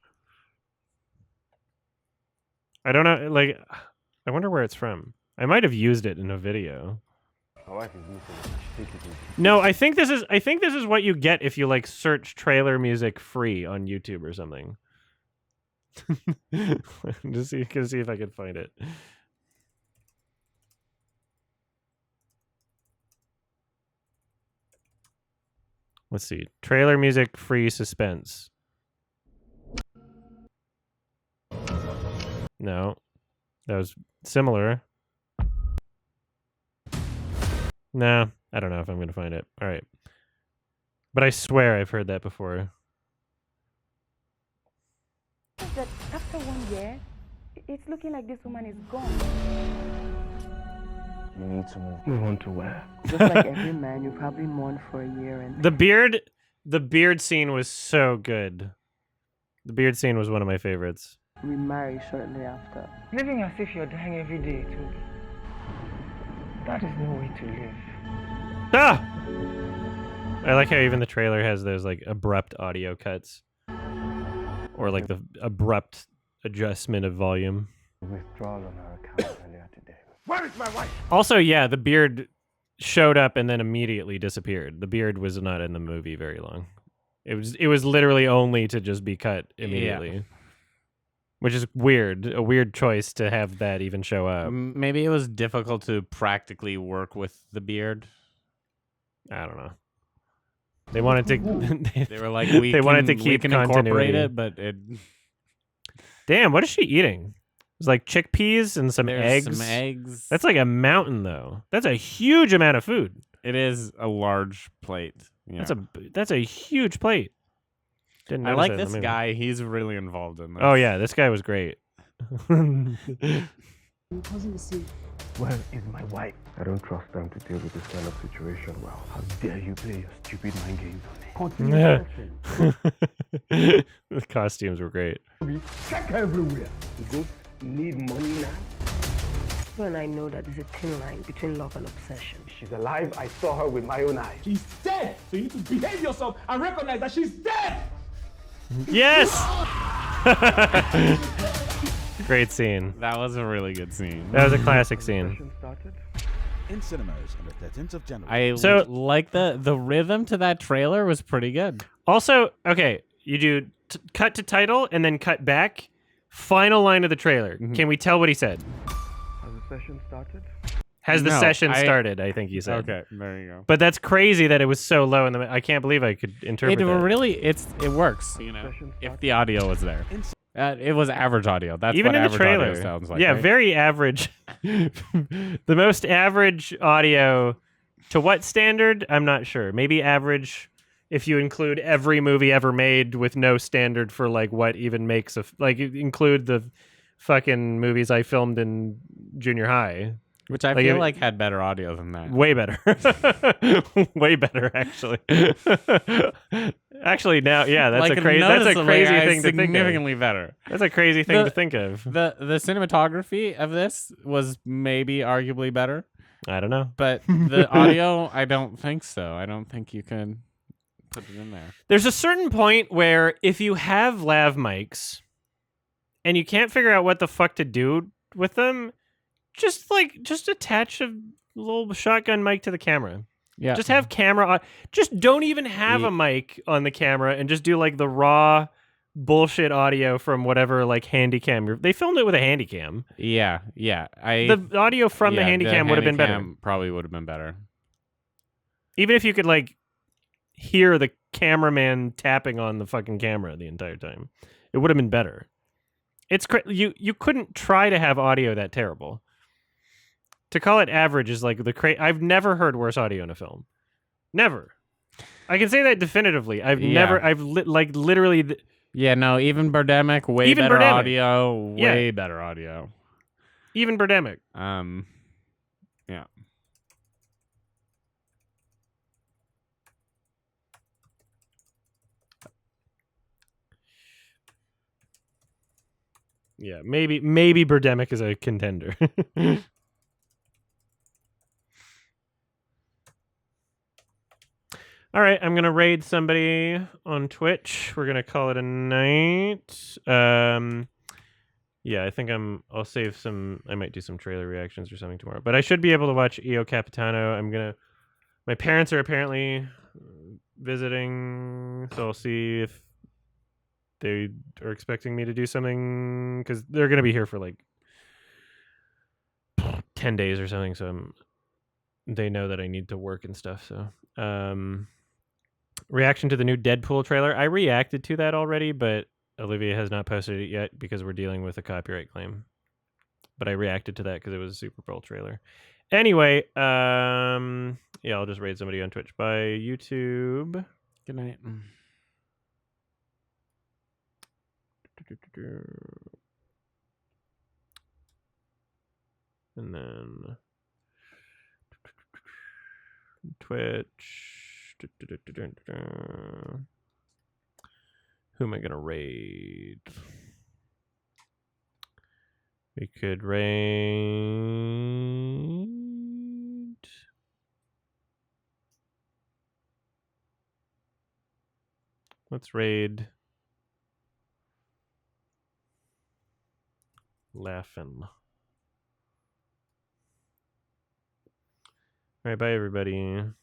I don't know, like, I wonder where it's from. I might have used it in a video. My wife is missing. She take it easy. No, I think this is what you get if you like search trailer music free on YouTube or something. Just see if I can find it. Let's see. Trailer music free suspense. No. That was similar. No, I don't know if I'm going to find it. All right. But I swear I've heard that before. That after 1 year, it's looking like this woman is gone. You need to move. Move on to where? Just like every man, you probably mourn for a year and The beard scene was so good. The beard scene was one of my favorites. remarry shortly after. Living as if you're dying every day, too. That is no way to live. Ah! I like how even the trailer has those like abrupt audio cuts. Or like the abrupt adjustment of volume. Withdrawal on her account earlier today. Where is my wife? Also, yeah, the beard showed up and then immediately disappeared. The beard was not in the movie very long. It was literally only to just be cut immediately. Yeah. Which is weird. A weird choice to have that even show up. Maybe it was difficult to practically work with the beard. I don't know. They wanted to. They were like, they wanted to we keep can continuity. incorporate it, but it. Damn, what is she eating? It's like chickpeas and some There's eggs. some eggs. That's like a mountain, though. That's a huge amount of food. It is a large plate. Yeah. That's a huge plate. Didn't I notice like it in the this movie. guy. He's really involved in this. Oh yeah, this guy was great. Where is my wife? I don't trust them to deal with this kind of situation well. How dare you play your stupid mind games on me? Continue searching. The costumes were great. Check everywhere. You don't need money now. When I know that there's a thin line between love and obsession. She's alive. I saw her with my own eyes. She's dead. So you need to behave yourself and recognize that she's dead. Yes. Great scene. That was a really good scene. That was a classic scene. Session started. In cinemas on the 13th of January. I So- like the rhythm to that trailer was pretty good. Also, okay, you do cut to title and then cut back. Final line of the trailer. Can we tell what he said? Has the session started? Has the No, session I- started? I think he said. Okay, there you go. But that's crazy that it was so low in the. I can't believe I could interpret It that. really it works. You know, Session if started. the audio was there. It was average audio. That's Even what in the average trailer audio sounds like. yeah, right? very average. The most average audio to what standard? I'm not sure. Maybe average if you include every movie ever made with no standard for like what even makes a like include the fucking movies I filmed in junior high. Which I like, feel it- like had better audio than that. Way better. Way better, actually. Actually, now, yeah, that's Like, a crazy noticeably, thing to think of. significantly better. That's a crazy thing The- to think of. The cinematography of this was maybe arguably better, I don't know. but the audio, I don't think so. I don't think you can put it in there. There's a certain point where if you have lav mics and you can't figure out what the fuck to do with them, just attach a little shotgun mic to the camera. Yeah, Just have camera. Just don't even have a mic on the camera and just do like the raw bullshit audio from whatever like handycam. They filmed it with a handycam. yeah. The audio from the handycam would have been better. Probably would have been better. Even if you could like hear the cameraman tapping on the fucking camera the entire time, it would have been better. It's you couldn't try to have audio that terrible. To call it average is like I've never heard worse audio in a film. Never. I can say that definitively. Literally. Yeah, no, even Birdemic, way Even better Birdemic. audio, Yeah. way better audio. Even Birdemic. Yeah. Yeah, maybe Birdemic is a contender. All right, I'm gonna raid somebody on Twitch. We're gonna call it a night. Yeah, I think I'll save some. I might do some trailer reactions or something tomorrow. But I should be able to watch Io Capitano. My parents are apparently visiting, so I'll see if they are expecting me to do something because they're gonna be here for like 10 days or something. So they know that I need to work and stuff. So, reaction to the new Deadpool trailer. I reacted to that already, but Olivia has not posted it yet because we're dealing with a copyright claim. But I reacted to that because it was a Super Bowl trailer. Anyway, yeah, I'll just raid somebody on Twitch by YouTube. Good night. And then Twitch. Who am I gonna raid? We could raid. Let's raid Laughin'. All right, bye everybody.